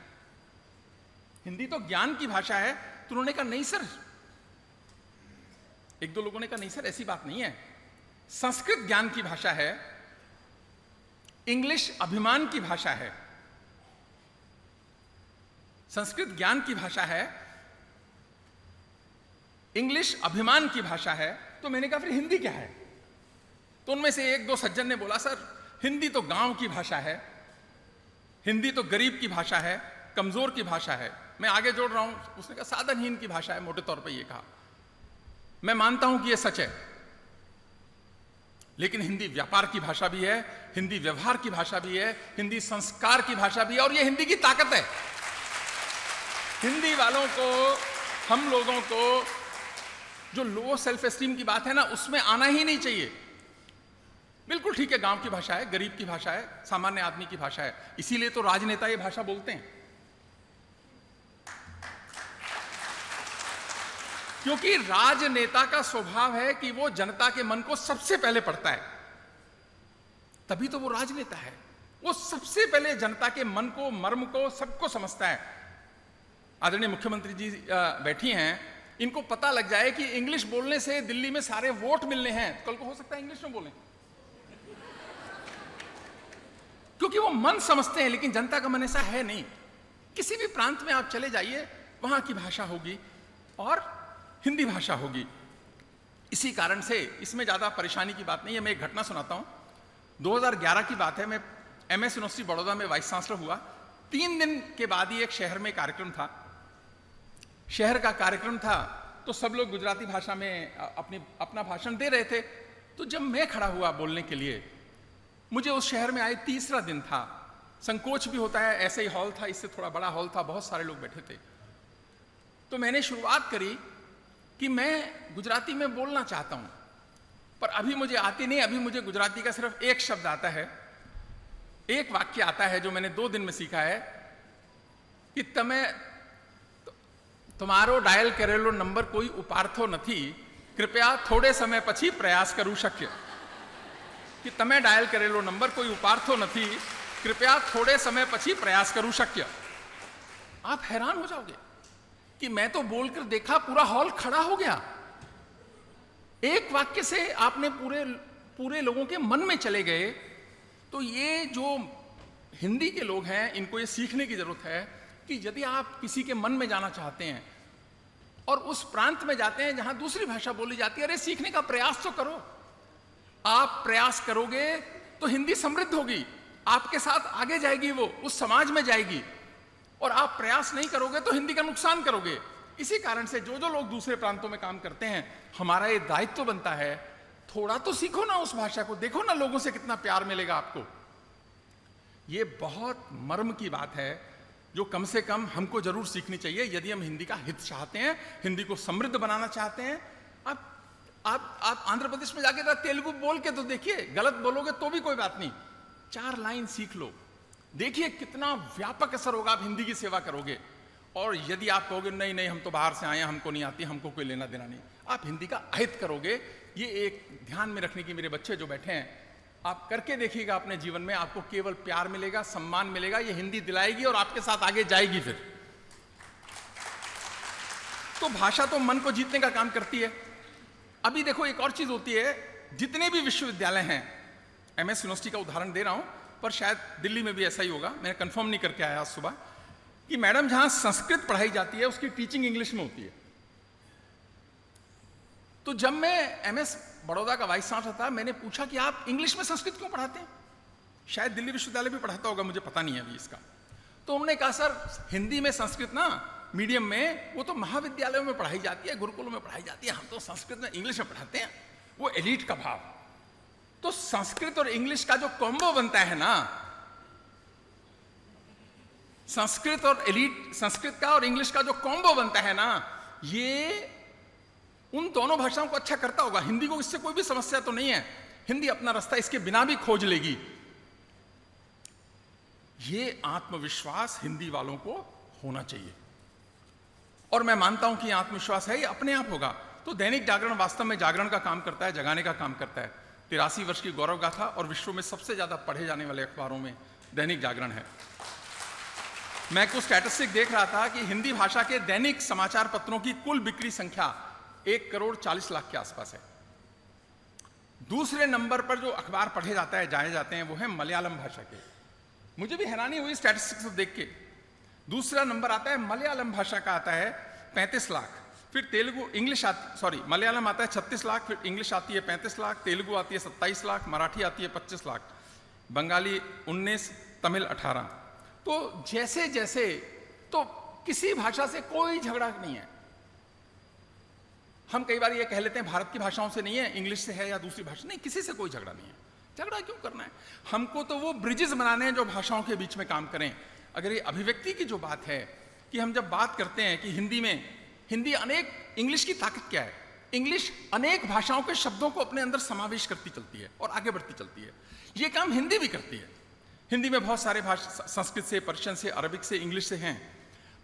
हिंदी तो ज्ञान की भाषा है। तो उन्होंने कहा नहीं सर, एक दो लोगों ने कहा नहीं सर, ऐसी बात नहीं है। संस्कृत ज्ञान की भाषा है, इंग्लिश अभिमान की भाषा है। संस्कृत ज्ञान की भाषा है, इंग्लिश अभिमान की भाषा है। तो मैंने कहा फिर हिंदी क्या है? तो उनमें से एक दो सज्जन ने बोला सर, हिंदी तो गांव की भाषा है, हिंदी तो गरीब की भाषा है, कमजोर की भाषा है। मैं आगे जोड़ रहा हूं, उसने कहा साधनहीन की भाषा है, मोटे तौर पे ये कहा। मैं मानता हूं कि ये सच है, लेकिन हिंदी व्यापार की भाषा भी है, हिंदी व्यवहार की भाषा भी है, हिंदी संस्कार की भाषा भी है, और ये हिंदी की ताकत है। हिंदी वालों को, हम लोगों को जो लो सेल्फ एस्टीम की बात है ना, उसमें आना ही नहीं चाहिए। बिल्कुल ठीक है, गांव की भाषा है, गरीब की भाषा है, सामान्य आदमी की भाषा है। इसीलिए तो राजनेता ये भाषा बोलते हैं, क्योंकि राजनेता का स्वभाव है कि वो जनता के मन को सबसे पहले पढ़ता है, तभी तो वो राजनेता है। वो सबसे पहले जनता के मन को, मर्म को, सबको समझता है। आदरणीय मुख्यमंत्री जी बैठी हैं, इनको पता लग जाए कि इंग्लिश बोलने से दिल्ली में सारे वोट मिलने हैं, कल को हो सकता है इंग्लिश में बोलें, क्योंकि वो मन समझते हैं। लेकिन जनता का मन ऐसा है नहीं। किसी भी प्रांत में आप चले जाइए, वहां की भाषा होगी और हिंदी भाषा होगी। इसी कारण से इसमें ज्यादा परेशानी की बात नहीं है। मैं एक घटना सुनाता हूं। 2011 की बात है, मैं MS यूनिवर्सिटी बड़ौदा में वाइस चांसलर हुआ। 3 दिन के बाद ही एक शहर में कार्यक्रम था। शहर का कार्यक्रम था तो सब लोग गुजराती भाषा में अपना भाषण दे रहे थे। तो जब मैं खड़ा हुआ बोलने के लिए, मुझे उस शहर में आए 3रा दिन था। संकोच भी होता है, ऐसे ही हॉल था, इससे थोड़ा बड़ा हॉल था, बहुत सारे लोग बैठे थे। तो मैंने शुरुआत करी कि मैं गुजराती में बोलना चाहता हूं, पर अभी मुझे आती नहीं। अभी मुझे गुजराती का सिर्फ एक शब्द आता है, एक वाक्य आता है जो मैंने 2 दिन में सीखा है कि तुम्हारो डायल करेलो नंबर कोई उपार्थो नहीं, कृपया थोड़े समय पछी प्रयास करू शक्य। कि तमे डायल करेलो नंबर कोई उपार्थो नहीं, कृपया थोड़े समय पछी प्रयास करू शक्य। आप हैरान हो जाओगे कि मैं तो बोलकर देखा, पूरा हॉल खड़ा हो गया। एक वाक्य से आपने पूरे लोगों के मन में चले गए। तो ये जो हिंदी के लोग हैं, इनको ये सीखने की जरूरत है कि यदि आप किसी के मन में जाना चाहते हैं और उस प्रांत में जाते हैं जहां दूसरी भाषा बोली जाती है, अरे सीखने का प्रयास तो करो। आप प्रयास करोगे तो हिंदी समृद्ध होगी, आपके साथ आगे जाएगी, वो उस समाज में जाएगी। और आप प्रयास नहीं करोगे तो हिंदी का नुकसान करोगे। इसी कारण से जो लोग दूसरे प्रांतों में काम करते हैं, हमारा ये दायित्व तो बनता है, थोड़ा तो सीखो ना उस भाषा को, देखो ना लोगों से कितना प्यार मिलेगा आपको। ये बहुत मर्म की बात है जो कम से कम हमको जरूर सीखनी चाहिए यदि हम हिंदी का हित चाहते हैं, हिंदी को समृद्ध बनाना चाहते हैं। आप आंध्र प्रदेश में जाके तेलुगु बोल के तो देखिए, गलत बोलोगे तो भी कोई बात नहीं, 4 लाइन सीख लो, देखिए कितना व्यापक असर होगा। आप हिंदी की सेवा करोगे। और यदि आप कहोगे नहीं नहीं हम तो बाहर से आए हैं, हमको नहीं आती, हमको कोई लेना देना नहीं, आप हिंदी का अहित करोगे। ये एक ध्यान में रखने की, मेरे बच्चे जो बैठे हैं, आप करके देखिएगा अपने जीवन में, आपको केवल प्यार मिलेगा, सम्मान मिलेगा, ये हिंदी दिलाएगी और आपके साथ आगे जाएगी। फिर तो भाषा तो मन को जीतने का काम करती है। अभी देखो एक और चीज होती है, जितने भी विश्वविद्यालय हैं, एमएस यूनिवर्सिटी का उदाहरण दे रहा हूं, पर शायद दिल्ली में भी ऐसा ही होगा, मैंने कंफर्म नहीं करके आया आज सुबह, कि मैडम जहां संस्कृत पढ़ाई जाती है उसकी टीचिंग इंग्लिश में होती है। तो जब मैं एमएस बड़ौदा का वाइस चांसलर था, मैंने पूछा कि आप इंग्लिश में संस्कृत क्यों पढ़ाते हैं? शायद दिल्ली विश्वविद्यालय भी पढ़ाता होगा, मुझे पता नहीं है अभी इसका। तो उन्होंने कहा सर हिंदी में संस्कृत ना मीडियम में, वो तो महाविद्यालयों में पढ़ाई जाती है, गुरुकुलों में पढ़ाई जाती है, हम तो संस्कृत में इंग्लिश में पढ़ाते हैं, वो एलीट का भाव। तो संस्कृत और इंग्लिश का जो कॉम्बो बनता है ना, संस्कृत और एलीट, संस्कृत का और इंग्लिश का जो कॉम्बो बनता है ना, ये उन दोनों भाषाओं को अच्छा करता होगा। हिंदी को इससे कोई भी समस्या तो नहीं है, हिंदी अपना रास्ता इसके बिना भी खोज लेगी। ये आत्मविश्वास हिंदी वालों को होना चाहिए, और मैं मानता हूं कि ये आत्मविश्वास है, ये अपने आप होगा। तो दैनिक जागरण वास्तव में जागरण का काम करता है, जगाने का काम करता है। 83 वर्ष की गौरव गाथा, और विश्व में सबसे ज्यादा पढ़े जाने वाले अखबारों में दैनिक जागरण है। मैं कुछ स्टैटिस्टिक देख रहा था कि हिंदी भाषा के दैनिक समाचार पत्रों की कुल बिक्री संख्या 1,40,00,000 के आसपास है। दूसरे नंबर पर जो अखबार पढ़े जाए जाते हैं वो है मलयालम भाषा के। मुझे भी हैरानी हुई स्टैटिस्टिक्स देख के। दूसरा नंबर आता है मलयालम भाषा का, आता है 35 लाख, फिर तेलुगु इंग्लिश मलयालम आता है 36 लाख, फिर इंग्लिश आती है 35 लाख, तेलुगु आती है 27 लाख, मराठी आती है 25 लाख, बंगाली 19, तमिल 18। तो जैसे जैसे, तो किसी भाषा से कोई झगड़ा नहीं है। हम कई बार ये कह लेते हैं भारत की भाषाओं से नहीं है, इंग्लिश से है या दूसरी भाषा, नहीं, किसी से कोई झगड़ा नहीं है। झगड़ा क्यों करना है? हमको तो वो ब्रिजेस बनाने हैं जो भाषाओं के बीच में काम करें। अगर ये अभिव्यक्ति की जो बात है कि हम जब बात करते हैं कि हिंदी अनेक, इंग्लिश की ताकत क्या है? इंग्लिश अनेक भाषाओं के शब्दों को अपने अंदर समावेश करती चलती है और आगे बढ़ती चलती है। ये काम हिंदी भी करती है। हिंदी में बहुत सारे भाषा, संस्कृत से, पर्शियन से, अरबिक से, इंग्लिश से हैं।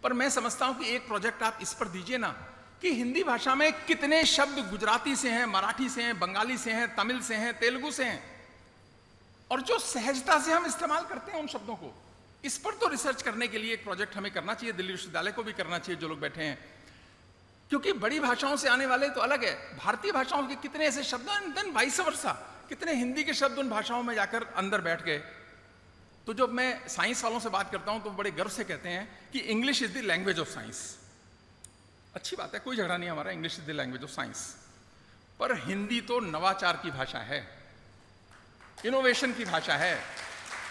पर मैं समझता हूं कि एक प्रोजेक्ट आप इस पर दीजिए ना, कि हिंदी भाषा में कितने शब्द गुजराती से हैं, मराठी से हैं, बंगाली से हैं, तमिल से हैं, तेलुगु से हैं, और जो सहजता से हम इस्तेमाल करते हैं उन शब्दों को, इस पर तो रिसर्च करने के लिए एक प्रोजेक्ट हमें करना चाहिए। दिल्ली विश्वविद्यालय को भी करना चाहिए, जो लोग बैठे हैं, क्योंकि बड़ी भाषाओं से आने वाले तो अलग है। भारतीय भाषाओं के कितने ऐसे शब्द हैं, देन वाइस वर्सा, कितने हिंदी के शब्द उन भाषाओं में जाकर अंदर बैठ गए। तो जब मैं साइंस वालों से बात करता हूं तो बड़े गर्व से कहते हैं कि English is the language of science. अच्छी बात है, कोई झगड़ा नहीं हमारा, English is the language of science. पर हिंदी तो नवाचार की भाषा है, इनोवेशन की भाषा है।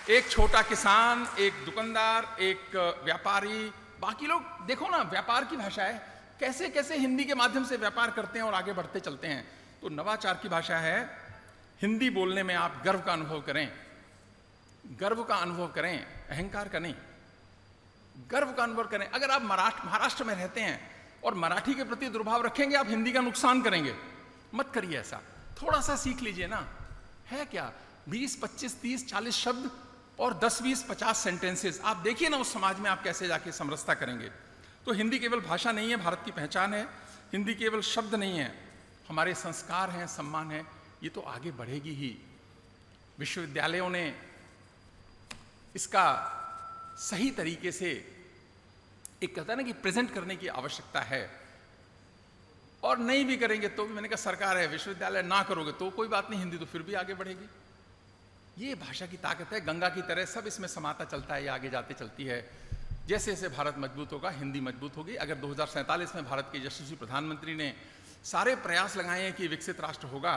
एक छोटा किसान, एक दुकानदार, एक व्यापारी, बाकी लोग देखो ना, व्यापार की भाषा है। कैसे कैसे हिंदी के माध्यम से व्यापार करते हैं और आगे बढ़ते चलते हैं। तो नवाचार की भाषा है। हिंदी बोलने में आप गर्व का अनुभव करें, गर्व का अनुभव करें, अहंकार का नहीं, गर्व का अनुभव करें। अगर आप महाराष्ट्र में रहते हैं और मराठी के प्रति दुर्भाव रखेंगे, आप हिंदी का नुकसान करेंगे। मत करिए ऐसा, थोड़ा सा सीख लीजिए ना। है क्या 20, 25, 30, 40 शब्द और 10, 20, 50 सेंटेंसेस, आप देखिए ना उस समाज में आप कैसे जाके समरसता करेंगे। तो हिंदी केवल भाषा नहीं है, भारत की पहचान है। हिंदी केवल शब्द नहीं है, हमारे संस्कार हैं, सम्मान है। ये तो आगे बढ़ेगी ही। विश्वविद्यालयों ने इसका सही तरीके से एक कहता है ना कि प्रेजेंट करने की आवश्यकता है। और नहीं भी करेंगे तो भी, मैंने कहा सरकार है, विश्वविद्यालय ना करोगे तो कोई बात नहीं, हिंदी तो फिर भी आगे बढ़ेगी। ये भाषा की ताकत है, गंगा की तरह सब इसमें समाता चलता है, ये आगे जाते चलती है। जैसे जैसे भारत मजबूत होगा, हिंदी मजबूत होगी। अगर 2047 में भारत के यशस्वी प्रधानमंत्री ने सारे प्रयास लगाए हैं कि विकसित राष्ट्र होगा,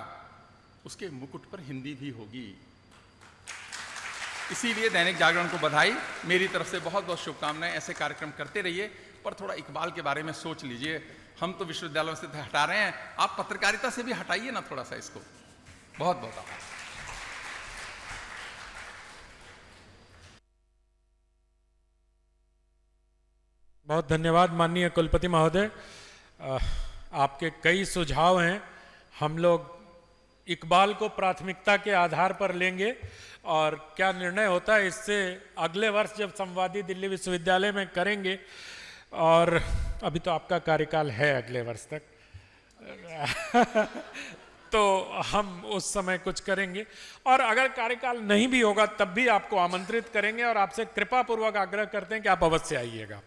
उसके मुकुट पर हिंदी भी होगी। इसीलिए दैनिक जागरण को बधाई, मेरी तरफ से बहुत बहुत शुभकामनाएं। ऐसे कार्यक्रम करते रहिए, पर थोड़ा इकबाल के बारे में सोच लीजिए। हम तो विश्वविद्यालयों से हटा रहे हैं, आप पत्रकारिता से भी हटाइए ना थोड़ा सा इसको। बहुत बहुत आभार। बहुत धन्यवाद माननीय कुलपति महोदय। आपके कई सुझाव हैं, हम लोग इकबाल को प्राथमिकता के आधार पर लेंगे और क्या निर्णय होता है इससे अगले वर्ष जब संवादी दिल्ली विश्वविद्यालय में करेंगे। और अभी तो आपका कार्यकाल है अगले वर्ष तक तो हम उस समय कुछ करेंगे, और अगर कार्यकाल नहीं भी होगा तब भी आपको आमंत्रित करेंगे और आपसे कृपा पूर्वक आग्रह करते हैं कि आप अवश्य आइएगा।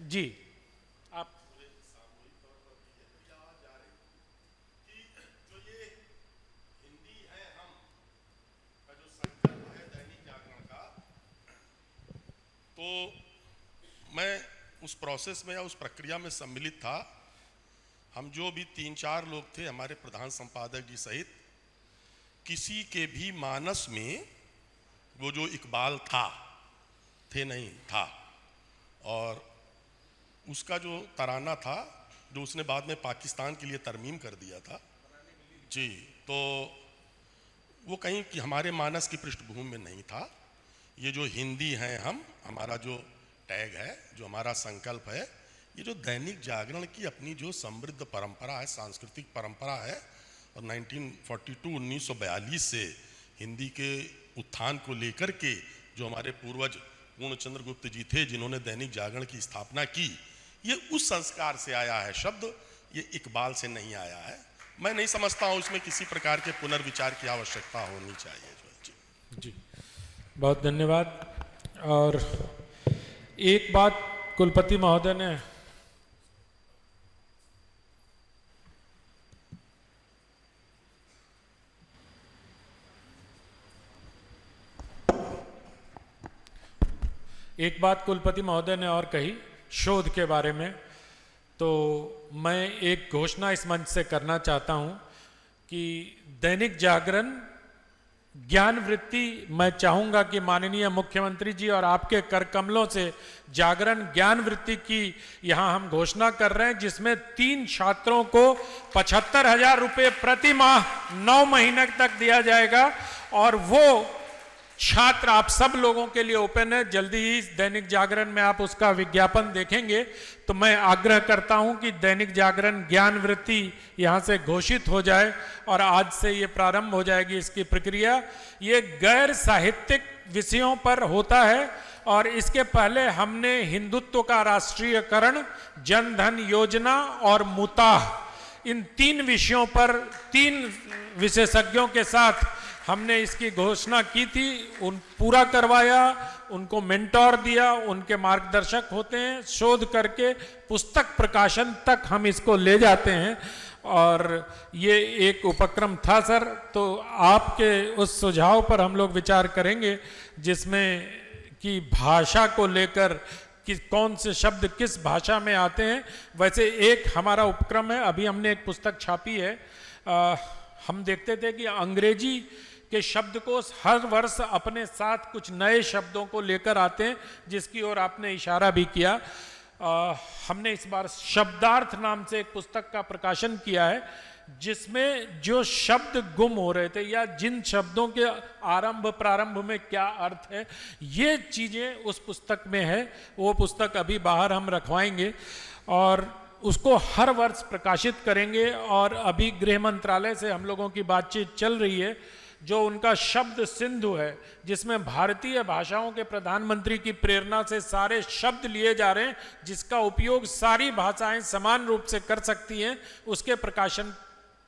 जी आप तो मैं उस प्रोसेस में या उस प्रक्रिया में सम्मिलित था। हम जो भी 3-4 लोग थे, हमारे प्रधान संपादक जी सहित, किसी के भी मानस में वो जो इकबाल थे नहीं था। और उसका जो तराना था, जो उसने बाद में पाकिस्तान के लिए तरमीम कर दिया था जी, तो वो कहीं कि हमारे मानस की पृष्ठभूमि में नहीं था। ये जो हिंदी हैं हम, हमारा जो टैग है, जो हमारा संकल्प है, ये जो दैनिक जागरण की अपनी जो समृद्ध परंपरा है, सांस्कृतिक परंपरा है, और 1942 से हिंदी के उत्थान को लेकर के जो हमारे पूर्वज पूर्णचंद्र गुप्त जी थे, जिन्होंने दैनिक जागरण की स्थापना की, ये उस संस्कार से आया है शब्द, ये इकबाल से नहीं आया है। मैं नहीं समझता हूँ इसमें किसी प्रकार के पुनर्विचार की आवश्यकता होनी चाहिए। जी बहुत धन्यवाद। और एक बात कुलपति महोदय ने और कही शोध के बारे में, तो मैं एक घोषणा इस मंच से करना चाहता हूं कि दैनिक जागरण ज्ञान वृत्ति, मैं चाहूंगा कि माननीय मुख्यमंत्री जी और आपके कर कमलों से जागरण ज्ञान वृत्ति की यहां हम घोषणा कर रहे हैं, जिसमें 3 छात्रों को 75,000 रुपये प्रति माह 9 महीने तक दिया जाएगा। और वो छात्र आप सब लोगों के लिए ओपन है। जल्दी ही दैनिक जागरण में आप उसका विज्ञापन देखेंगे। तो मैं आग्रह करता हूं कि दैनिक जागरण ज्ञान वृत्ति यहां से घोषित हो जाए और आज से ये प्रारंभ हो जाएगी इसकी प्रक्रिया। ये गैर साहित्यिक विषयों पर होता है और इसके पहले हमने हिंदुत्व का राष्ट्रीयकरण, जन धन योजना और मुताह, इन 3 विषयों पर 3 विशेषज्ञों के साथ हमने इसकी घोषणा की थी। पूरा करवाया, उनको मेंटोर दिया, उनके मार्गदर्शक होते हैं। शोध करके पुस्तक प्रकाशन तक हम इसको ले जाते हैं और ये एक उपक्रम था सर। तो आपके उस सुझाव पर हम लोग विचार करेंगे, जिसमें कि भाषा को लेकर कि कौन से शब्द किस भाषा में आते हैं। वैसे एक हमारा उपक्रम है, अभी हमने एक पुस्तक छापी है। हम देखते थे कि अंग्रेजी के शब्दकोश हर वर्ष अपने साथ कुछ नए शब्दों को लेकर आते हैं, जिसकी ओर आपने इशारा भी किया। हमने इस बार शब्दार्थ नाम से एक पुस्तक का प्रकाशन किया है, जिसमें जो शब्द गुम हो रहे थे या जिन शब्दों के आरंभ प्रारंभ में क्या अर्थ है, ये चीजें उस पुस्तक में है। वो पुस्तक अभी बाहर हम रखवाएंगे और उसको हर वर्ष प्रकाशित करेंगे। और अभी गृह मंत्रालय से हम लोगों की बातचीत चल रही है, जो उनका शब्द सिंधु है, जिसमें भारतीय भाषाओं के प्रधानमंत्री की प्रेरणा से सारे शब्द लिए जा रहे हैं, जिसका उपयोग सारी भाषाएं समान रूप से कर सकती हैं, उसके प्रकाशन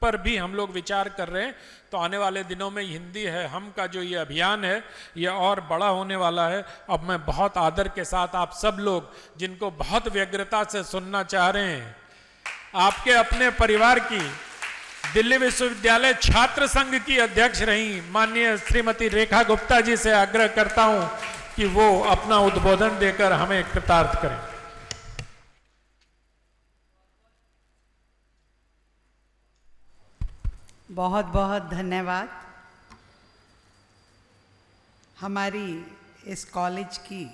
पर भी हम लोग विचार कर रहे हैं। तो आने वाले दिनों में हिंदी है हम का जो ये अभियान है, ये और बड़ा होने वाला है। अब मैं बहुत आदर के साथ आप सब लोग जिनको बहुत व्यग्रता से सुनना चाह रहे हैं, आपके अपने परिवार की दिल्ली विश्वविद्यालय छात्र संघ की अध्यक्ष रही माननीय श्रीमती रेखा गुप्ता जी से आग्रह करता हूं कि वो अपना उद्बोधन देकर हमें कृतार्थ करें। बहुत बहुत धन्यवाद। हमारी इस कॉलेज की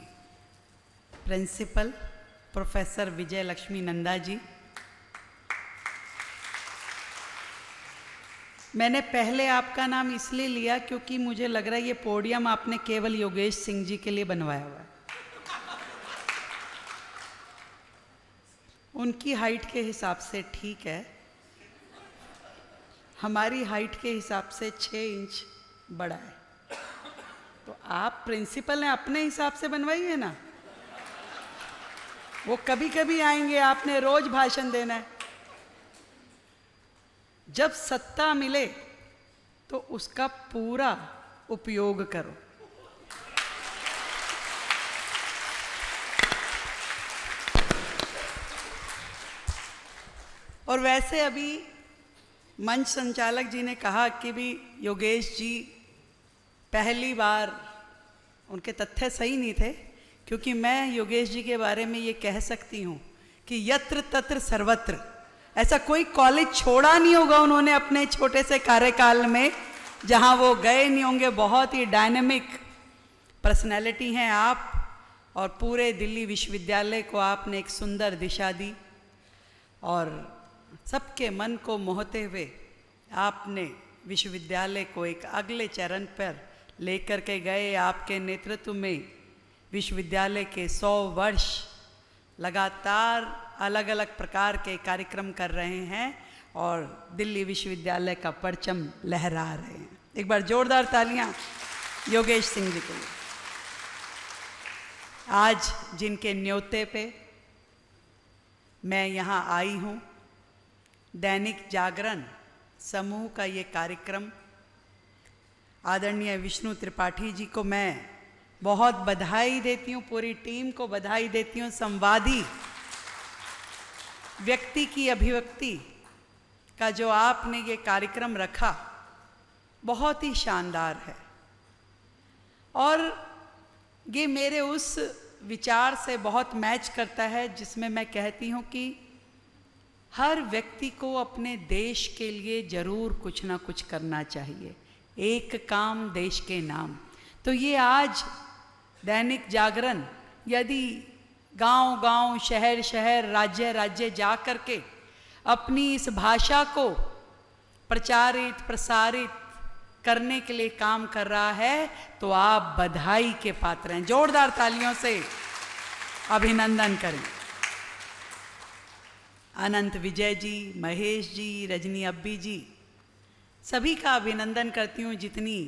प्रिंसिपल प्रोफेसर विजय लक्ष्मी नंदा जी, मैंने पहले आपका नाम इसलिए लिया क्योंकि मुझे लग रहा है ये पोडियम आपने केवल योगेश सिंह जी के लिए बनवाया हुआ है। उनकी हाइट के हिसाब से ठीक है, हमारी हाइट के हिसाब से 6 इंच बड़ा है। तो आप प्रिंसिपल ने अपने हिसाब से बनवाई है ना, वो कभी कभी आएंगे, आपने रोज भाषण देना है। जब सत्ता मिले तो उसका पूरा उपयोग करो। और वैसे अभी मंच संचालक जी ने कहा कि भी योगेश जी पहली बार, उनके तथ्य सही नहीं थे, क्योंकि मैं योगेश जी के बारे में ये कह सकती हूँ कि यत्र तत्र सर्वत्र, ऐसा कोई कॉलेज छोड़ा नहीं होगा उन्होंने अपने छोटे से कार्यकाल में जहाँ वो गए नहीं होंगे। बहुत ही डायनेमिक पर्सनैलिटी हैं आप, और पूरे दिल्ली विश्वविद्यालय को आपने एक सुंदर दिशा दी और सबके मन को मोहते हुए आपने विश्वविद्यालय को एक अगले चरण पर लेकर के गए। आपके नेतृत्व में विश्वविद्यालय के 100 वर्ष लगातार अलग अलग प्रकार के कार्यक्रम कर रहे हैं और दिल्ली विश्वविद्यालय का परचम लहरा रहे हैं। एक बार जोरदार तालियां योगेश सिंह जी के लिए। आज जिनके न्योते पे मैं यहाँ आई हूँ, दैनिक जागरण समूह का ये कार्यक्रम, आदरणीय विष्णु त्रिपाठी जी को मैं बहुत बधाई देती हूँ, पूरी टीम को बधाई देती हूँ। संवादी व्यक्ति की अभिव्यक्ति का जो आपने ये कार्यक्रम रखा बहुत ही शानदार है, और ये मेरे उस विचार से बहुत मैच करता है जिसमें मैं कहती हूँ कि हर व्यक्ति को अपने देश के लिए जरूर कुछ ना कुछ करना चाहिए, एक काम देश के नाम। तो ये आज दैनिक जागरण यदि गांव-गांव, शहर-शहर, राज्य-राज्य जा कर के अपनी इस भाषा को प्रचारित प्रसारित करने के लिए काम कर रहा है, तो आप बधाई के पात्र हैं। जोरदार तालियों से अभिनंदन करें। अनंत विजय जी, महेश जी, रजनी अब्बी जी, सभी का अभिनंदन करती हूँ। जितनी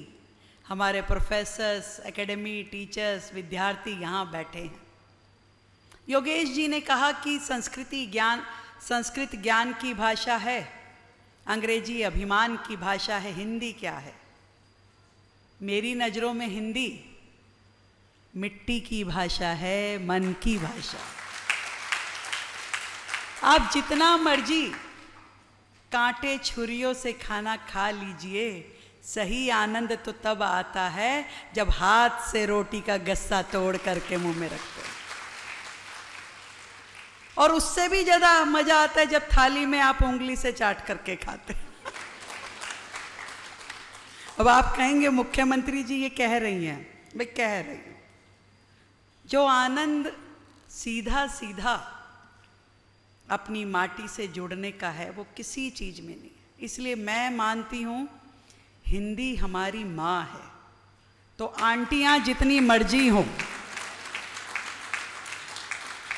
हमारे प्रोफेसर्स, एकेडमी, टीचर्स, विद्यार्थी यहाँ बैठे हैं। योगेश जी ने कहा कि संस्कृत ज्ञान की भाषा है, अंग्रेजी अभिमान की भाषा है, हिंदी क्या है? मेरी नज़रों में हिंदी मिट्टी की भाषा है, मन की भाषा। आप जितना मर्जी कांटे छुरियों से खाना खा लीजिए, सही आनंद तो तब आता है जब हाथ से रोटी का गस्सा तोड़ करके मुंह में रखते हैं, और उससे भी ज्यादा मजा आता है जब थाली में आप उंगली से चाट करके खाते हैं। अब आप कहेंगे मुख्यमंत्री जी ये कह रही हैं, मैं कह रही हूं, जो आनंद सीधा सीधा अपनी माटी से जुड़ने का है वो किसी चीज में नहीं है। इसलिए मैं मानती हूँ हिंदी हमारी माँ है। तो आंटियाँ जितनी मर्जी हों,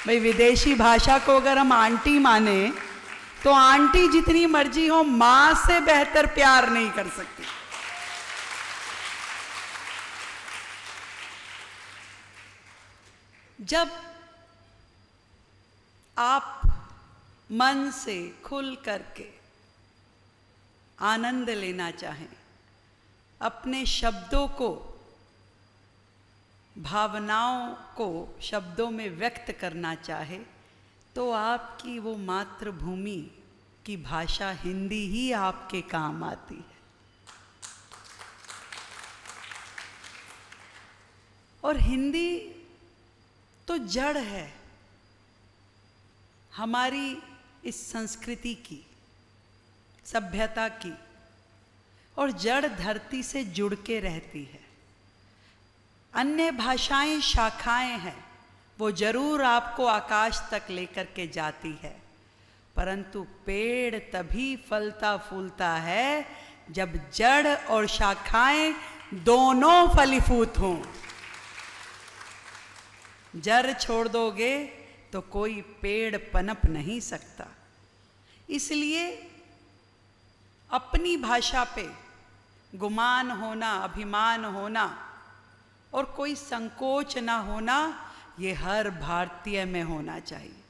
भाई विदेशी भाषा को अगर हम आंटी माने तो आंटी जितनी मर्जी हो, माँ से बेहतर प्यार नहीं कर सकती। जब आप मन से खुल करके आनंद लेना चाहें, अपने शब्दों को, भावनाओं को शब्दों में व्यक्त करना चाहे, तो आपकी वो मातृभूमि की भाषा हिंदी ही आपके काम आती है। और हिंदी तो जड़ है हमारी इस संस्कृति की, सभ्यता की, और जड़ धरती से जुड़ के रहती है। अन्य भाषाएं शाखाएं हैं, वो जरूर आपको आकाश तक लेकर के जाती है, परंतु पेड़ तभी फलता फूलता है जब जड़ और शाखाएं दोनों फलीभूत हों। जड़ छोड़ दोगे तो कोई पेड़ पनप नहीं सकता। इसलिए अपनी भाषा पे गुमान होना, अभिमान होना और कोई संकोच ना होना, ये हर भारतीय में होना चाहिए।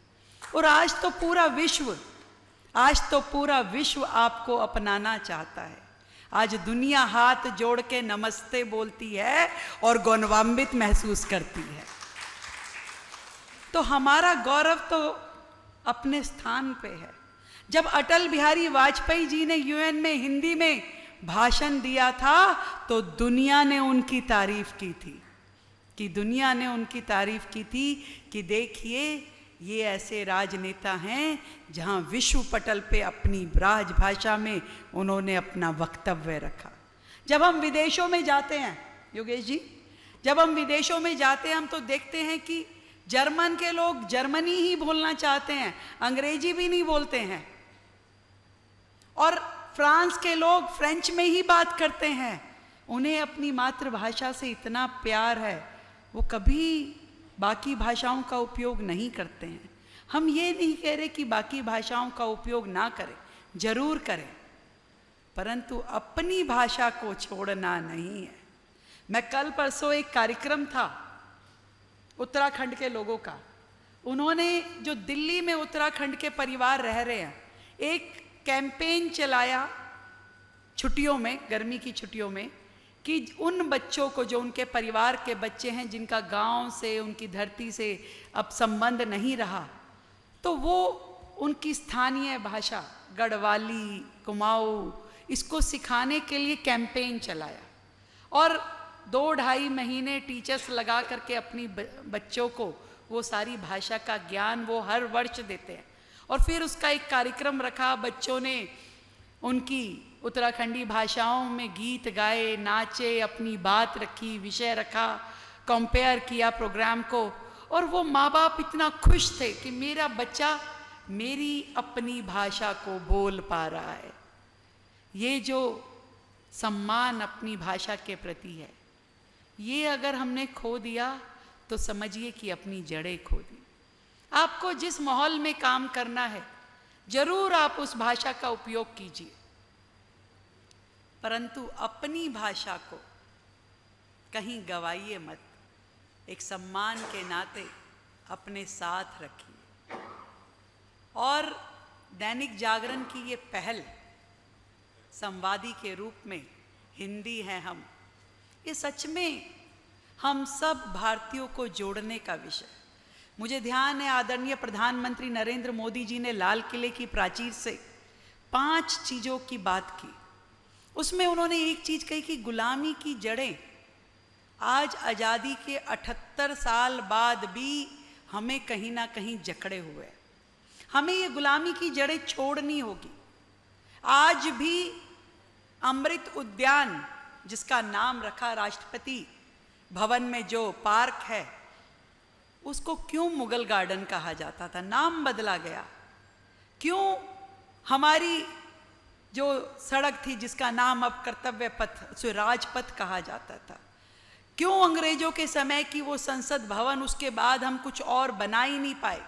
और आज तो पूरा विश्व आपको अपनाना चाहता है। आज दुनिया हाथ जोड़ के नमस्ते बोलती है और गौरवान्वित महसूस करती है। तो हमारा गौरव तो अपने स्थान पे है। जब अटल बिहारी वाजपेयी जी ने यूएन में हिंदी में भाषण दिया था तो दुनिया ने उनकी तारीफ की थी कि देखिए ये ऐसे राजनेता हैं जहां विश्व पटल पे अपनी राजभाषा में उन्होंने अपना वक्तव्य रखा। जब हम विदेशों में जाते हैं योगेश जी, जब हम विदेशों में जाते हैं हम तो देखते हैं कि जर्मन के लोग जर्मनी ही बोलना चाहते हैं, अंग्रेजी भी नहीं बोलते हैं, और फ्रांस के लोग फ्रेंच में ही बात करते हैं। उन्हें अपनी मातृभाषा से इतना प्यार है, वो कभी बाकी भाषाओं का उपयोग नहीं करते हैं। हम ये नहीं कह रहे कि बाकी भाषाओं का उपयोग ना करें, जरूर करें, परंतु अपनी भाषा को छोड़ना नहीं है। मैं कल परसों एक कार्यक्रम था उत्तराखंड के लोगों का, उन्होंने जो दिल्ली में उत्तराखंड के परिवार रह रहे हैं, एक कैंपेन चलाया छुट्टियों में, गर्मी की छुट्टियों में, कि उन बच्चों को जो उनके परिवार के बच्चे हैं जिनका गांव से, उनकी धरती से अब संबंध नहीं रहा, तो वो उनकी स्थानीय भाषा गढ़वाली, कुमाऊँ, इसको सिखाने के लिए कैंपेन चलाया। और 2-2.5 महीने टीचर्स लगा करके अपनी बच्चों को वो सारी भाषा का ज्ञान वो हर वर्ष देते हैं। और फिर उसका एक कार्यक्रम रखा, बच्चों ने उनकी उत्तराखंडी भाषाओं में गीत गाए, नाचे, अपनी बात रखी, विषय रखा, कंपेयर किया प्रोग्राम को, और वो माँ बाप इतना खुश थे कि मेरा बच्चा मेरी अपनी भाषा को बोल पा रहा है। ये जो सम्मान अपनी भाषा के प्रति है, ये अगर हमने खो दिया तो समझिए कि अपनी जड़ें खो दी। आपको जिस माहौल में काम करना है जरूर आप उस भाषा का उपयोग कीजिए, परंतु अपनी भाषा को कहीं गवाइए मत। एक सम्मान के नाते अपने साथ रखिए। और दैनिक जागरण की ये पहल संवादी के रूप में हिंदी है हम, ये सच में हम सब भारतीयों को जोड़ने का विषय। मुझे ध्यान है आदरणीय प्रधानमंत्री नरेंद्र मोदी जी ने लाल किले की प्राचीर से 5 चीज़ों की बात की। उसमें उन्होंने एक चीज़ कही कि गुलामी की जड़ें आज आज़ादी के 78 साल बाद भी हमें कहीं ना कहीं जकड़े हुए हैं। हमें ये गुलामी की जड़ें छोड़नी होगी। आज भी अमृत उद्यान, जिसका नाम रखा राष्ट्रपति भवन में जो पार्क है, उसको क्यों मुगल गार्डन कहा जाता था? नाम बदला गया। क्यों हमारी जो सड़क थी जिसका नाम अब कर्तव्य पथ, उसे राजपथ कहा जाता था। क्यों अंग्रेजों के समय की वो संसद भवन, उसके बाद हम कुछ और बना ही नहीं पाए।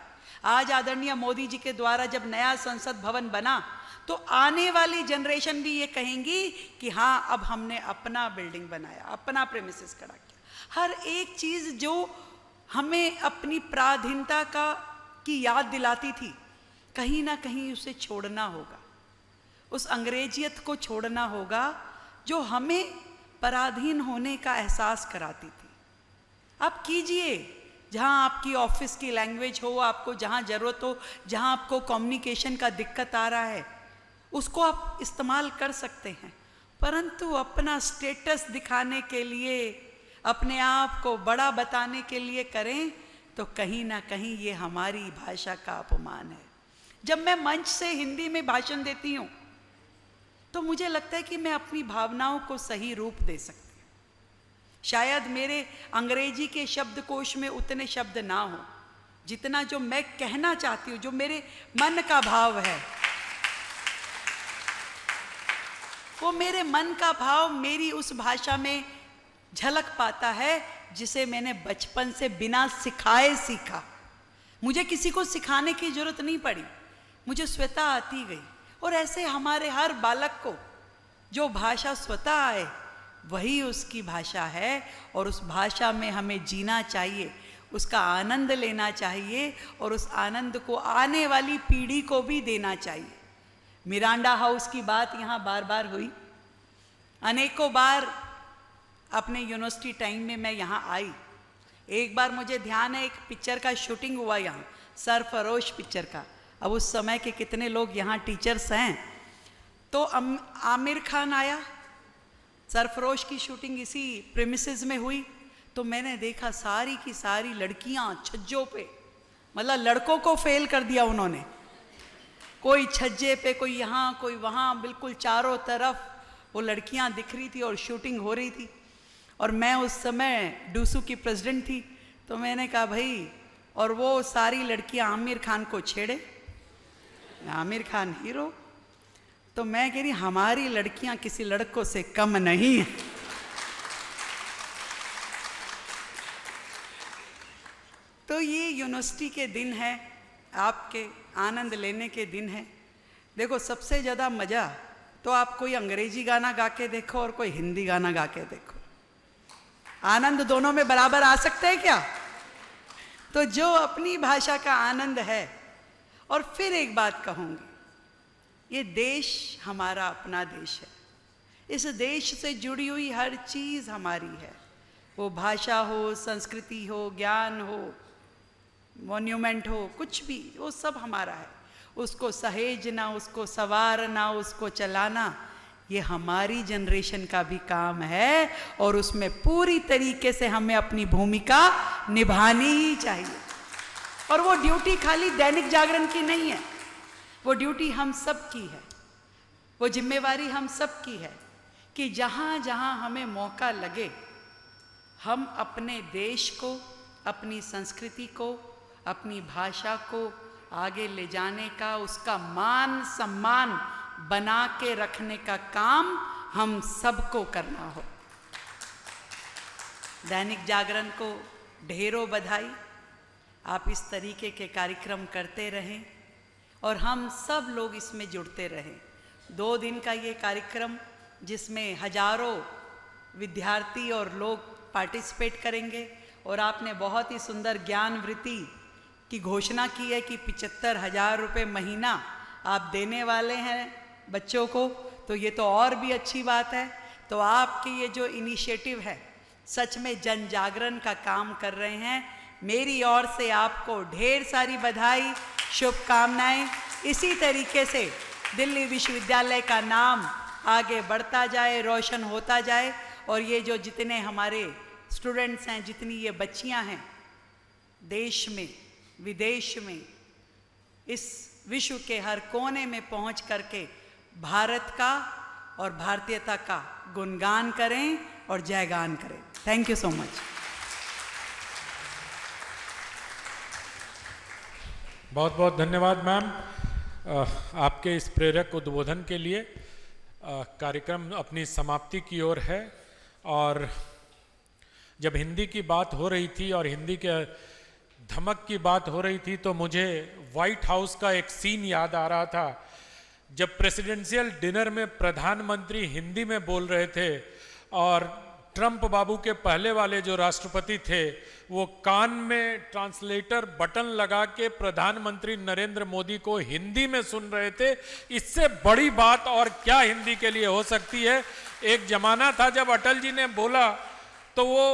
आज आदरणीय मोदी जी के द्वारा जब नया संसद भवन बना तो आने वाली जनरेशन भी ये कहेंगी कि हाँ, अब हमने अपना बिल्डिंग बनाया, अपना प्रेमिसेस खड़ा किया। हर एक चीज़ जो हमें अपनी पराधीनता की याद दिलाती थी, कहीं ना कहीं उसे छोड़ना होगा, उस अंग्रेजियत को छोड़ना होगा जो हमें पराधीन होने का एहसास कराती थी। आप कीजिए, जहाँ आपकी ऑफिस की लैंग्वेज हो, आपको जहाँ ज़रूरत हो, जहाँ आपको कम्युनिकेशन का दिक्कत आ रहा है, उसको आप इस्तेमाल कर सकते हैं। परंतु अपना स्टेटस दिखाने के लिए, अपने आप को बड़ा बताने के लिए करें तो कहीं ना कहीं ये हमारी भाषा का अपमान है। जब मैं मंच से हिंदी में भाषण देती हूँ तो मुझे लगता है कि मैं अपनी भावनाओं को सही रूप दे सकती हूँ। शायद मेरे अंग्रेजी के शब्दकोश में उतने शब्द ना हो जितना जो मैं कहना चाहती हूँ, जो मेरे मन का भाव है, वो मेरे मन का भाव मेरी उस भाषा में झलक पाता है जिसे मैंने बचपन से बिना सिखाए सीखा। मुझे किसी को सिखाने की जरूरत नहीं पड़ी, मुझे स्वतः आती गई। और ऐसे हमारे हर बालक को जो भाषा स्वतः आए वही उसकी भाषा है, और उस भाषा में हमें जीना चाहिए, उसका आनंद लेना चाहिए, और उस आनंद को आने वाली पीढ़ी को भी देना चाहिए। मिरांडा हाउस की बात यहाँ बार बार हुई। अनेकों बार अपने यूनिवर्सिटी टाइम में मैं यहाँ आई। एक बार मुझे ध्यान है, एक पिक्चर का शूटिंग हुआ यहाँ, सरफरोश पिक्चर का। अब उस समय के कितने लोग यहाँ टीचर्स हैं, तो आमिर खान आया, सरफरोश की शूटिंग इसी प्रेमिसेस में हुई। तो मैंने देखा सारी की सारी लड़कियाँ छज्जों पे, मतलब लड़कों को फेल कर दिया उन्होंने। कोई छज्जे पे, कोई यहाँ, कोई वहाँ, बिल्कुल चारों तरफ वो लड़कियाँ दिख रही थी और शूटिंग हो रही थी। और मैं उस समय डूसू की प्रेसिडेंट थी, तो मैंने कहा भाई, और वो सारी लड़कियाँ आमिर खान को छेड़े, आमिर खान हीरो, तो मैं कह रही हमारी लड़कियां किसी लड़कों से कम नहीं है। तो ये यूनिवर्सिटी के दिन है, आपके आनंद लेने के दिन है। देखो, सबसे ज़्यादा मज़ा तो आप कोई अंग्रेजी गाना गा के देखो और कोई हिंदी गाना गा के देखो, आनंद दोनों में बराबर आ सकते हैं क्या? तो जो अपनी भाषा का आनंद है, और फिर एक बात कहूँगी, ये देश हमारा अपना देश है, इस देश से जुड़ी हुई हर चीज़ हमारी है, वो भाषा हो, संस्कृति हो, ज्ञान हो, मॉन्यूमेंट हो, कुछ भी, वो सब हमारा है। उसको सहेजना, उसको संवारना, उसको चलाना, ये हमारी जनरेशन का भी काम है, और उसमें पूरी तरीके से हमें अपनी भूमिका निभानी ही चाहिए। और वो ड्यूटी खाली दैनिक जागरण की नहीं है, वो ड्यूटी हम सब की है, वो जिम्मेवारी हम सब की है कि जहाँ जहाँ हमें मौका लगे हम अपने देश को, अपनी संस्कृति को, अपनी भाषा को आगे ले जाने का, उसका मान सम्मान बना के रखने का काम हम सबको करना हो। दैनिक जागरण को ढेरों बधाई, आप इस तरीके के कार्यक्रम करते रहें और हम सब लोग इसमें जुड़ते रहें। 2 दिन का ये कार्यक्रम, जिसमें हजारों विद्यार्थी और लोग पार्टिसिपेट करेंगे, और आपने बहुत ही सुंदर ज्ञान वृत्ति की घोषणा की है कि 75,000 रुपये महीना आप देने वाले हैं बच्चों को, तो ये तो और भी अच्छी बात है। तो आपकी ये जो इनिशिएटिव है, सच में जन जागरण का काम कर रहे हैं। मेरी ओर से आपको ढेर सारी बधाई, शुभकामनाएं। इसी तरीके से दिल्ली विश्वविद्यालय का नाम आगे बढ़ता जाए, रोशन होता जाए, और ये जो जितने हमारे स्टूडेंट्स हैं, जितनी ये बच्चियां हैं, देश में, विदेश में, इस विश्व के हर कोने में पहुंच करके भारत का और भारतीयता का गुणगान करें और जयगान करें। Thank you so much. बहुत बहुत धन्यवाद मैम आपके इस प्रेरक उद्बोधन के लिए। कार्यक्रम अपनी समाप्ति की ओर है और जब हिंदी की बात हो रही थी और हिंदी के धमक की बात हो रही थी तो मुझे व्हाइट हाउस का एक सीन याद आ रहा था जब प्रेसिडेंशियल डिनर में प्रधानमंत्री हिंदी में बोल रहे थे और ट्रंप बाबू के पहले वाले जो राष्ट्रपति थे वो कान में ट्रांसलेटर बटन लगा के प्रधानमंत्री नरेंद्र मोदी को हिंदी में सुन रहे थे। इससे बड़ी बात और क्या हिंदी के लिए हो सकती है। एक जमाना था जब अटल जी ने बोला तो वो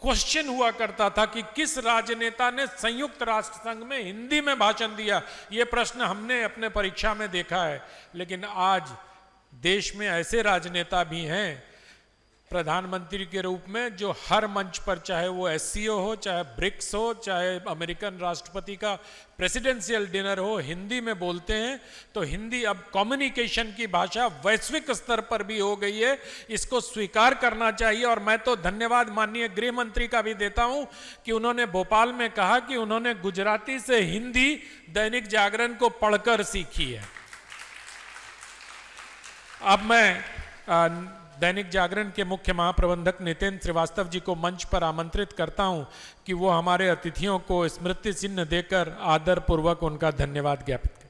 क्वेश्चन हुआ करता था कि किस राजनेता ने संयुक्त राष्ट्र संघ में हिंदी में भाषण दिया। ये प्रश्न हमने अपने परीक्षा में देखा है, लेकिन आज देश में ऐसे राजनेता भी हैं प्रधानमंत्री के रूप में जो हर मंच पर, चाहे वो एससीओ हो, चाहे ब्रिक्स हो, चाहे अमेरिकन राष्ट्रपति का प्रेसिडेंशियल डिनर हो, हिंदी में बोलते हैं। तो हिंदी अब कम्युनिकेशन की भाषा वैश्विक स्तर पर भी हो गई है, इसको स्वीकार करना चाहिए। और मैं तो धन्यवाद माननीय गृह मंत्री का भी देता हूं कि उन्होंने भोपाल में कहा कि उन्होंने गुजराती से हिंदी दैनिक जागरण को पढ़कर सीखी है। अब मैं दैनिक जागरण के मुख्य महाप्रबंधक नितेंद्र श्रीवास्तव जी को मंच पर आमंत्रित करता हूं कि वो हमारे अतिथियों को स्मृति चिन्ह देकर आदर पूर्वक उनका धन्यवाद ज्ञापित करें।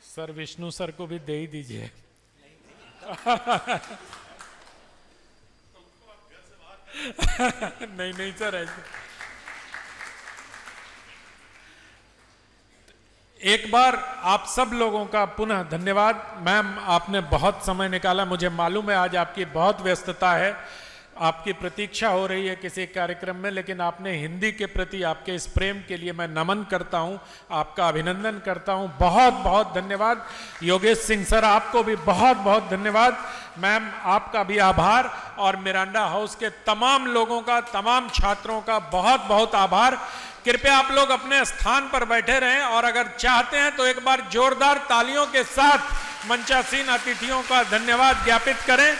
सर विष्णु सर को भी दे ही दीजिए। नहीं नहीं सर, ऐसे एक बार आप सब लोगों का पुनः धन्यवाद। मैम, आपने बहुत समय निकाला, मुझे मालूम है आज आपकी बहुत व्यस्तता है, आपकी प्रतीक्षा हो रही है किसी कार्यक्रम में, लेकिन आपने हिंदी के प्रति आपके इस प्रेम के लिए मैं नमन करता हूं, आपका अभिनंदन करता हूं। बहुत बहुत धन्यवाद। योगेश सिंह सर, आपको भी बहुत बहुत धन्यवाद। मैम, आपका भी आभार। और मिरांडा हाउस के तमाम लोगों का, तमाम छात्रों का बहुत बहुत आभार। कृपया आप लोग अपने स्थान पर बैठे रहें और अगर चाहते हैं तो एक बार जोरदार तालियों के साथ मंचासीन अतिथियों का धन्यवाद ज्ञापित करें।